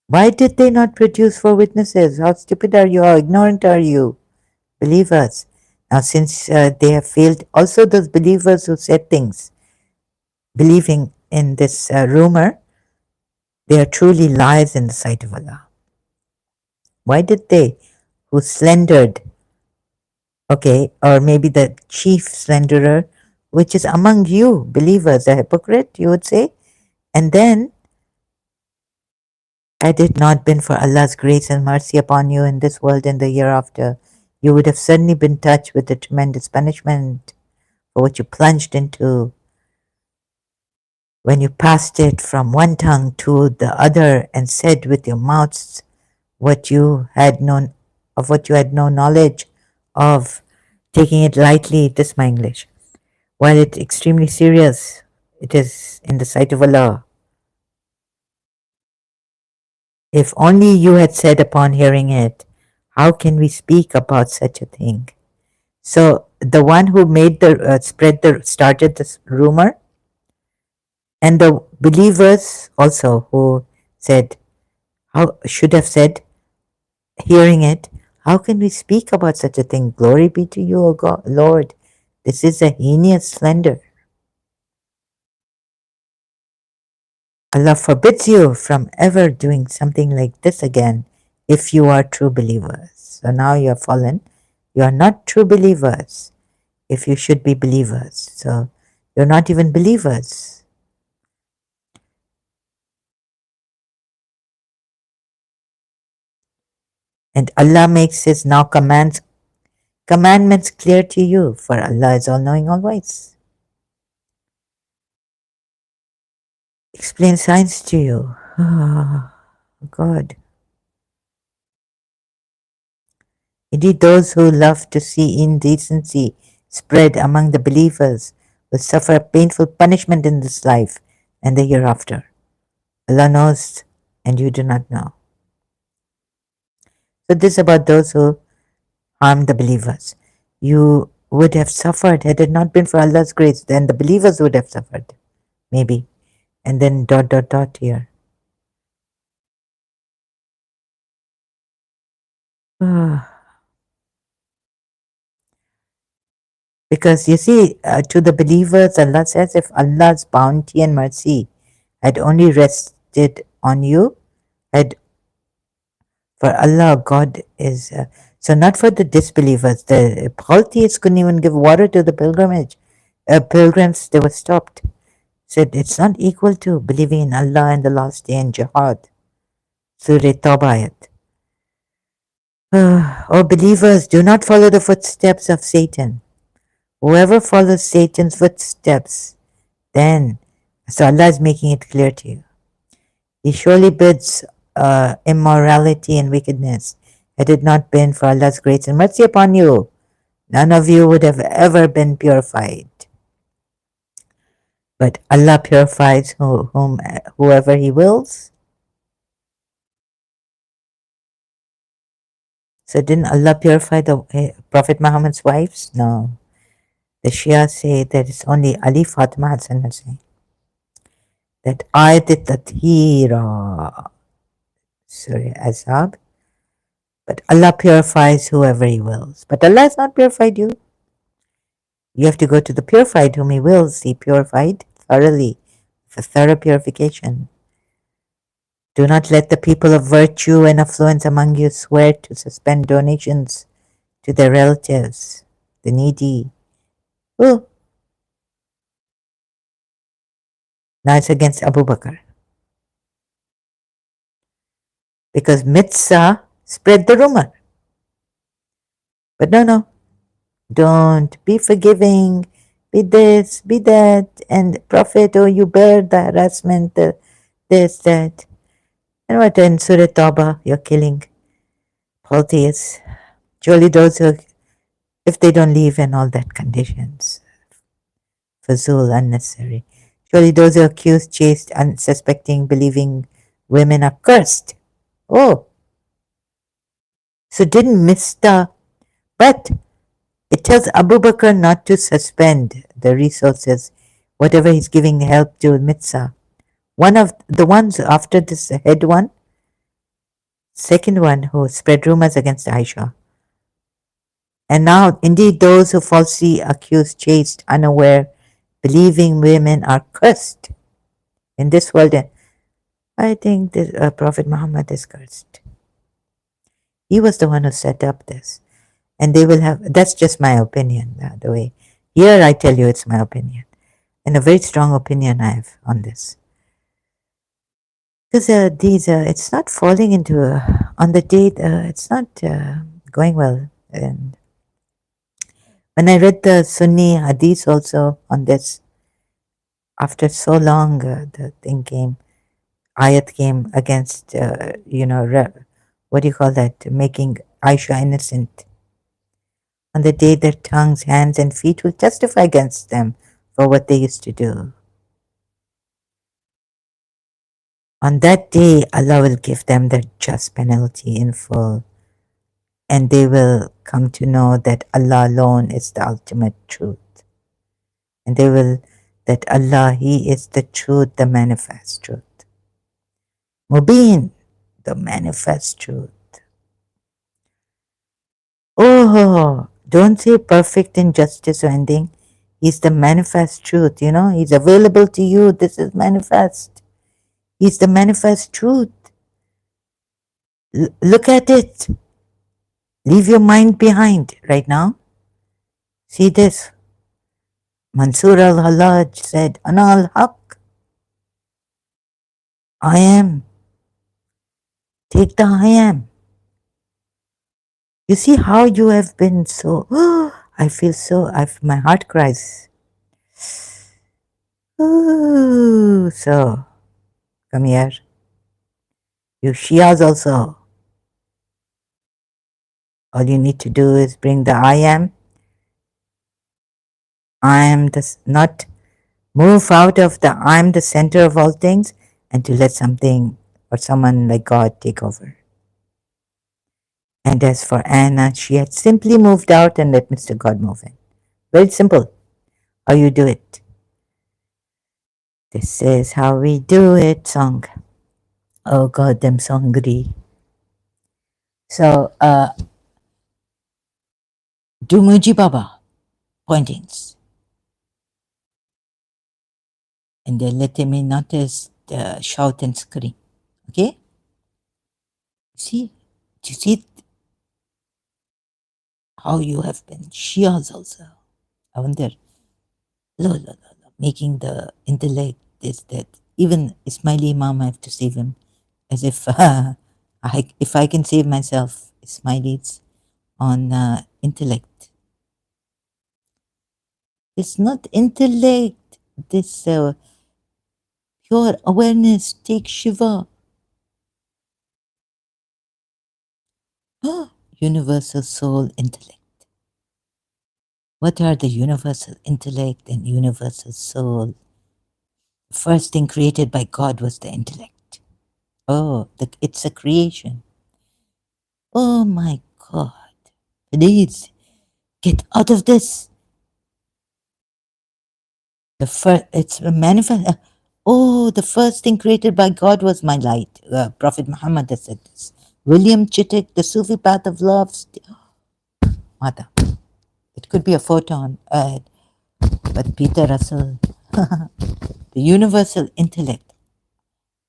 Why did they not produce for witnesses? How stupid are you? How ignorant are you? Believers. Now, since they have failed, also those believers who said things, believing in this rumor, they are truly lies in the sight of Allah. Why did they, who slandered, okay, or maybe the chief slanderer, which is among you, believers, a hypocrite, you would say? And then, had it not been for Allah's grace and mercy upon you in this world and the year after, you would have certainly been touched with a tremendous punishment for what you plunged into when you passed it from one tongue to the other and said with your mouths what you had known of what you had no knowledge of, taking it lightly. This is my English. While it's extremely serious, it is in the sight of Allah. If only you had said upon hearing it, how can we speak about such a thing? So the one who made the started this rumor, and the believers also who said, how should have said, hearing it, how can we speak about such a thing? Glory be to you, O God, Lord. This is a heinous slander. Allah forbids you from ever doing something like this again if you are true believers. So now you are fallen. You are not true believers if you should be believers. So you're not even believers. And Allah makes His now commandments clear to you, for Allah is all knowing, all wise. Explain science to you. Oh, God. Indeed, those who love to see indecency spread among the believers will suffer painful punishment in this life and the hereafter. Allah knows and you do not know. So this is about those who harm the believers. You would have suffered had it not been for Allah's grace, then the believers would have suffered. Maybe. And then dot dot dot here. Because you see, to the believers, Allah says, if Allah's bounty and mercy had only rested on you, had for Allah, God is so not for the disbelievers. The polytheists couldn't even give water to the pilgrims. They were stopped. Said it's not equal to believing in Allah and the last day and jihad. Surah Tawbah ayat. O believers, do not follow the footsteps of Satan. Whoever follows Satan's footsteps, then, so Allah is making it clear to you. He surely bids immorality and wickedness. Had it not been for Allah's grace and mercy upon you, none of you would have ever been purified. But Allah purifies whoever He wills. So didn't Allah purify the Prophet Muhammad's wives? No. The Shia say that it's only Ali, Fatima, Hassan, Hussein. That ayat tathira, Surah Azab. But Allah purifies whoever He wills. But Allah has not purified you. You have to go to the purified whom He wills. He purified thoroughly, for thorough purification. Do not let the people of virtue and affluence among you swear to suspend donations to their relatives, the needy. Oh, now it's against Abu Bakr. Because Mitzah spread the rumor. But no, don't be forgiving. be this, be that, and Prophet, oh, you bear the harassment, the this, that. And what in Surah Tawbah, you're killing polytheists. Surely those who, if they don't leave and all that conditions, fazul, unnecessary. Surely those who accuse, chased, unsuspecting, believing women are cursed. Oh, so didn't miss the, but it tells Abu Bakr not to suspend the resources, whatever he's giving help to Mitzah. One of the ones after this head one, second one who spread rumors against Aisha. And now, indeed, those who falsely accuse, chased, unaware, believing women are cursed in this world. I think this, Prophet Muhammad is cursed. He was the one who set up this. And they will have, that's just my opinion, the way. Here I tell you it's my opinion. And a very strong opinion I have on this. Because it's not falling into, on the date, it's not going well. And when I read the Sunni hadith also on this, after so long, the thing came, ayat came against, what do you call that, making Aisha innocent. On the day their tongues, hands, and feet will testify against them for what they used to do. On that day, Allah will give them their just penalty in full, and they will come to know that Allah alone is the ultimate truth. And they will, that Allah, He is the truth, the manifest truth. Mubin, the manifest truth. Oh, don't say perfect in justice or anything. He's the manifest truth, He's available to you. This is manifest. He's the manifest truth. Look at it. Leave your mind behind right now. See this. Mansur al-Hallaj said, Ana al-Haq. I am. Take the I am. You see how you have been so, I feel so, my heart cries. Ooh, so, come here. You Shias also. All you need to do is bring the I am. I am not move out of the I am the center of all things and to let something or someone like God take over. And as for Anna, she had simply moved out and let Mr. God move in. Very simple. How you do it. This is how we do it song. Oh God, I'm so hungry. So, do Muji Baba pointings. And then let me notice the shout and scream. Okay? See? Do you see how you have been Shias also? I wonder, making the intellect is that even Ismaili Imam, I have to save him as if if I can save myself, Ismailis on intellect. It's not intellect, this pure awareness, take Shiva. Universal soul intellect. What are the universal intellect and universal soul? The first thing created by God was the intellect. Oh, it's a creation. Oh my God. Please get out of this. It's a manifest. The first thing created by God was my light. Prophet Muhammad has said this. William Chittick, The Sufi Path of Love. Mata. It could be a photon, but Peter Russell, the universal intellect,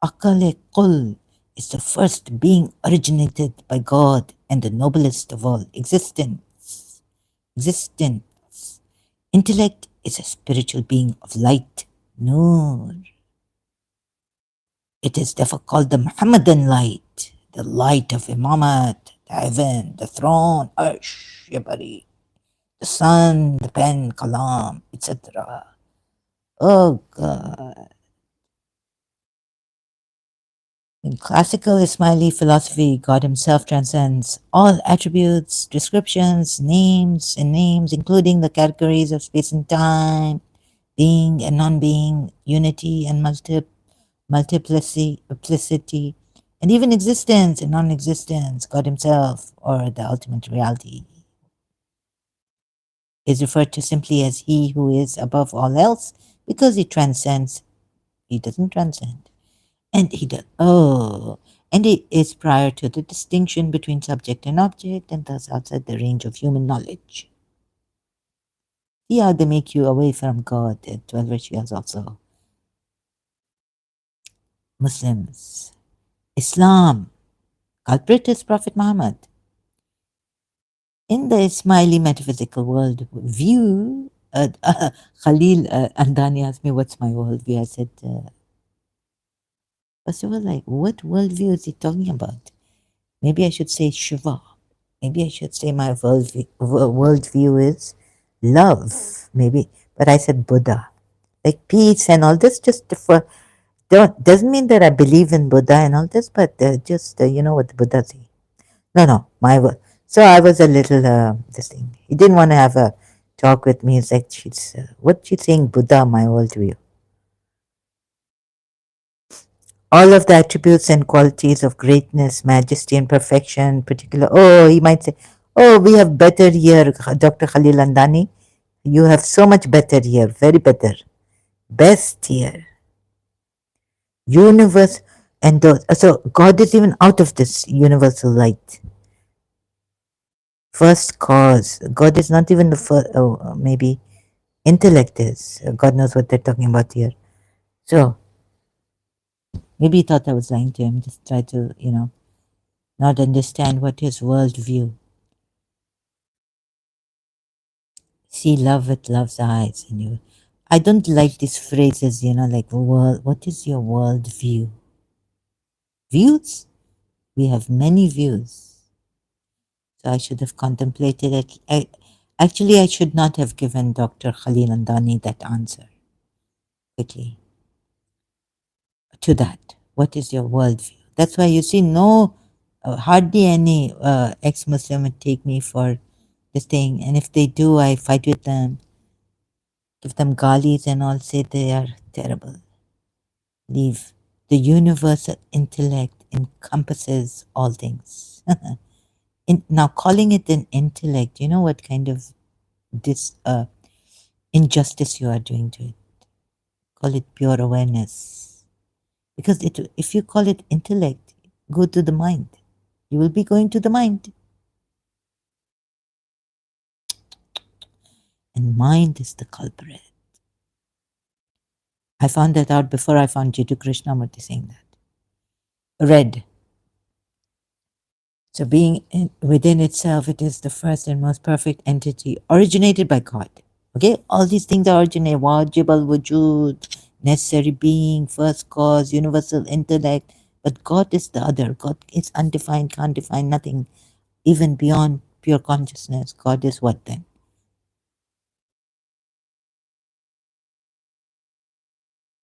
Akal Qul, is the first being originated by God and the noblest of all existence. Existence. Intellect is a spiritual being of light, Noor. It is therefore called the Muhammadan light, the light of Imamat, the heaven, the throne, Arsh, Yabari. The sun, the pen, kalam, etc. Oh God. In classical Ismaili philosophy, God himself transcends all attributes, descriptions, names, and names, including the categories of space and time, being and non-being, unity and multiplicity, and even existence and non-existence. God himself, or the ultimate reality, is referred to simply as he who is above all else because he transcends. He doesn't transcend. And he does. Oh, and it is prior to the distinction between subject and object, and thus outside the range of human knowledge. See how they make you away from God. The 12 rituals also. Muslims. Islam. Culprit is Prophet Muhammad. In the Ismaili metaphysical world view, Khalil Andani asked me, "What's my worldview?" I said, first of all, like, what worldview is he talking about? Maybe I should say Shiva. Maybe I should say my worldview is love. Maybe, but I said Buddha, like peace and all this. Just for doesn't mean that I believe in Buddha and all this, but just you know what the Buddha say. No, no, my word. So I was a little this thing. He didn't want to have a talk with me. He's like, she's what she's saying, Buddha, my worldview. All of the attributes and qualities of greatness, majesty, and perfection, particular. Oh, he might say, oh, we have better here, Dr. Khalil Andani. You have so much better here, very better, best here, universe, and those. So God is even out of this universal light. First cause. God is not even the first. Oh, maybe intellect is. God knows what they're talking about here. So maybe he thought I was lying to him. Just try to, not understand what his worldview. See love with love's eyes in you. I don't like these phrases, like world. What is your worldview? Views? We have many views. So I should have contemplated it. Actually, I should not have given Dr. Khalil Andani that answer quickly to that. What is your worldview? That's why you see, no, hardly any ex-Muslim would take me for this thing. And if they do, I fight with them, give them galis and all, say they are terrible. Leave. The universal intellect encompasses all things. Now, calling it an intellect, you know what kind of this injustice you are doing to it. Call it pure awareness. Because if you call it intellect, go to the mind. You will be going to the mind. And mind is the culprit. I found that out before I found Jiddu Krishnamurti saying that. Red. So being within itself, it is the first and most perfect entity originated by God. Okay, all these things are originated. Wajib al-wujud, necessary being, first cause, universal intellect. But God is the other. God is undefined, can't define nothing, even beyond pure consciousness. God is what then?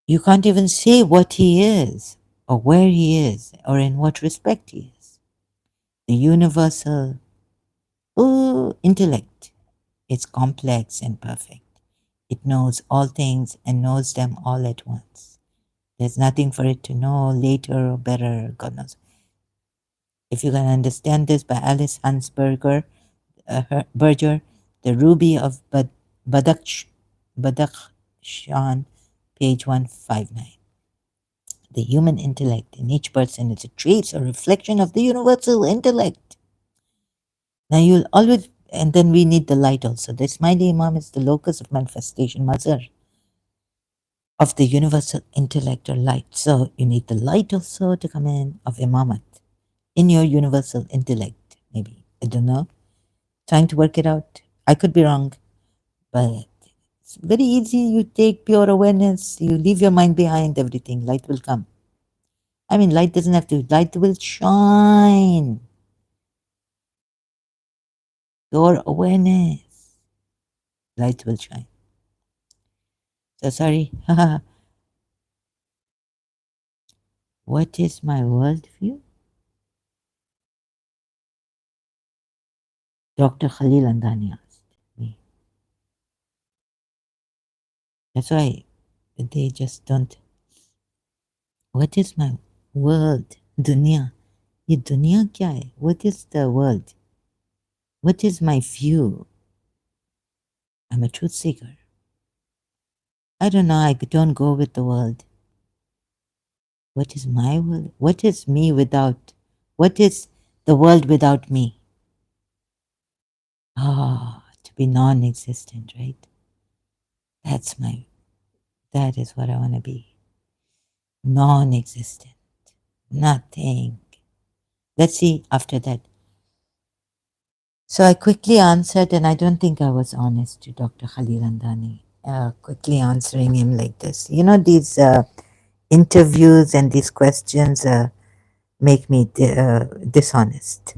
You can't even say what he is, or where he is, or in what respect he is. The universal intellect is complex and perfect. It knows all things and knows them all at once. There's nothing for it to know later or better, God knows. If you can understand this, by Alice Hansberger, Berger, The Ruby of Badakhshan, page 159. The human intellect in each person is a trace or reflection of the universal intellect. Now you'll always, and then we need the light also. The Ismaili Imam is the locus of manifestation, mazhar, of the universal intellect or light. So you need the light also to come in of Imamat in your universal intellect, maybe. I don't know. Trying to work it out. I could be wrong, but it's very easy. You take pure awareness, you leave your mind behind, everything. Light will come. I mean, light doesn't have to, light will shine. Pure awareness. light will shine. So sorry. What is my worldview? Dr. Khalil Andani asked me. That's why they just don't. What is my world? Dunya. ये दुनिया क्या है? What is the world? What is my view? I'm a truth seeker. I don't know. I don't go with the world. What is my world? What is me without? What is the world without me? Ah, to be non-existent, right? That is what I want to be. Non-existent. Nothing. Let's see after that. So I quickly answered, and I don't think I was honest to Dr. Khalil Andani, quickly answering him like this. You know, these interviews and these questions make me dishonest.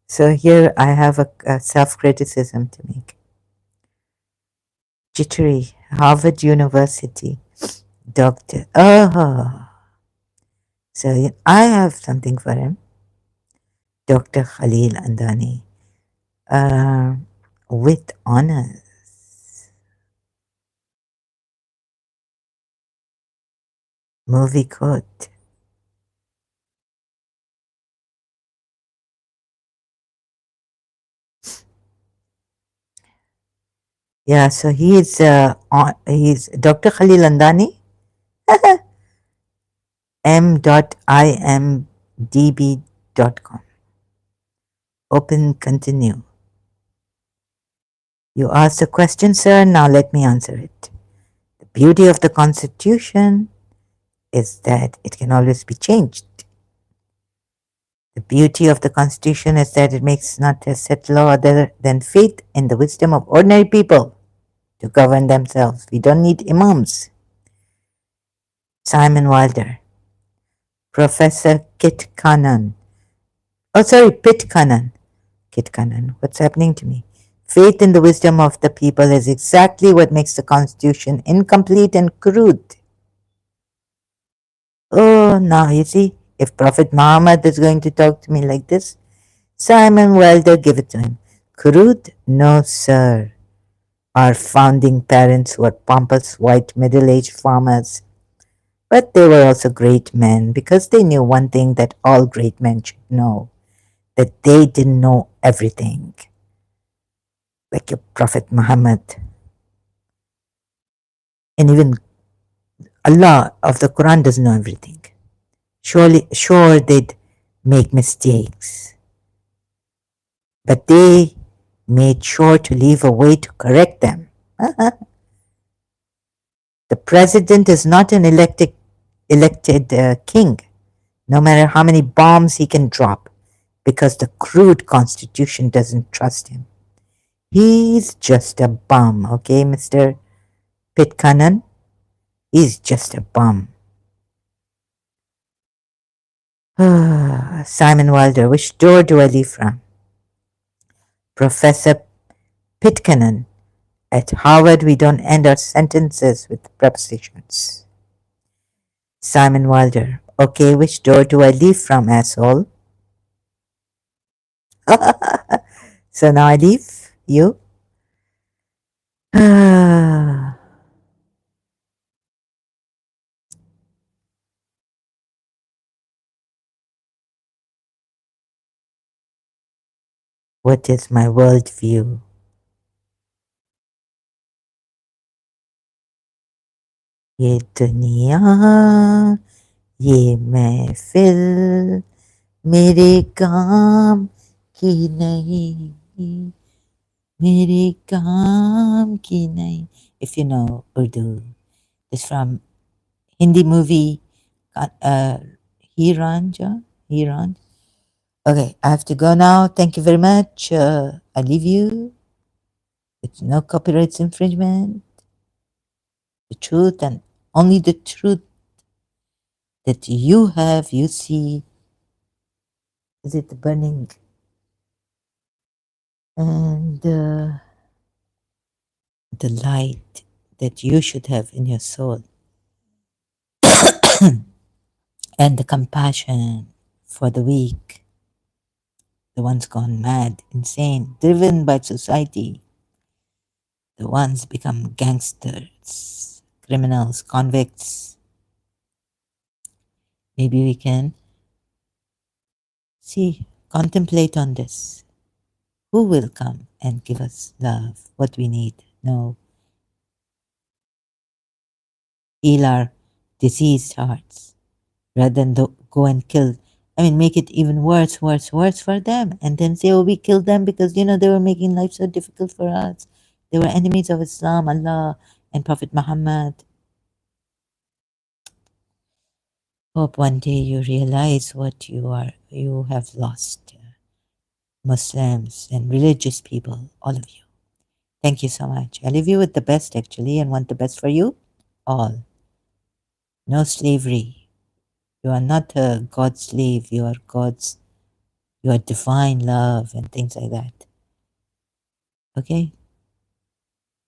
So here I have a self-criticism to make. Jittery, Harvard University, Doctor. Oh, so I have something for him. Dr. Khalil Andani, with honors. Movie quote. Yeah, so he's Dr. Khalil Andani, m.imdb.com. Open continue. You asked a question, sir, now let me answer it. The beauty of the Constitution is that it can always be changed. The beauty of the Constitution is that it makes not a set law other than faith in the wisdom of ordinary people to govern themselves. We don't need imams. Simon Wilder, Professor Kit Cannon. Oh, sorry, Pitt Cannon. Kit Cannon. What's happening to me? Faith in the wisdom of the people is exactly what makes the Constitution incomplete and crude. Oh, now you see, if Prophet Muhammad is going to talk to me like this, Simon Wilder, give it to him. Crude? No, sir. Our founding parents were pompous white middle-aged farmers. But they were also great men because they knew one thing that all great men should know, that they didn't know everything. Like your Prophet Muhammad. And even Allah of the Quran doesn't know everything. Sure, they'd make mistakes. But they made sure to leave a way to correct them. The president is not an elected king, no matter how many bombs he can drop, because the crude constitution doesn't trust him. He's just a bum, okay, Mr. Pitcairn? He's just a bum. Simon Wilder, which door do I leave from? Professor Pitcairn. At Harvard, we don't end our sentences with prepositions. Simon Wilder. Okay, which door do I leave from, asshole? So now I leave you. What is my worldview? ये दुनिया ये महफिल मेरे काम की नहीं मेरे काम की नहीं. If you know Urdu, it's from Hindi movie Hiran. Okay, I have to go now. Thank you very much. I leave you. It's no copyright infringement. The truth and only the truth that you see. Is it burning? And the light that you should have in your soul, and the compassion for the weak, the ones gone mad, insane, driven by society, the ones become gangsters, criminals, convicts. Maybe we can see, contemplate on this. Who will come and give us love, what we need? No, heal our diseased hearts rather than go and kill. I mean, make it even worse, worse, worse for them, and then say, "Oh, we killed them because they were making life so difficult for us. They were enemies of Islam, Allah, and Prophet Muhammad." Hope one day you realize what you have lost. Muslims and religious people, all of you. Thank you so much. I leave you with the best actually and want the best for you all. No slavery. You are not a God's slave. You are divine love and things like that. Okay?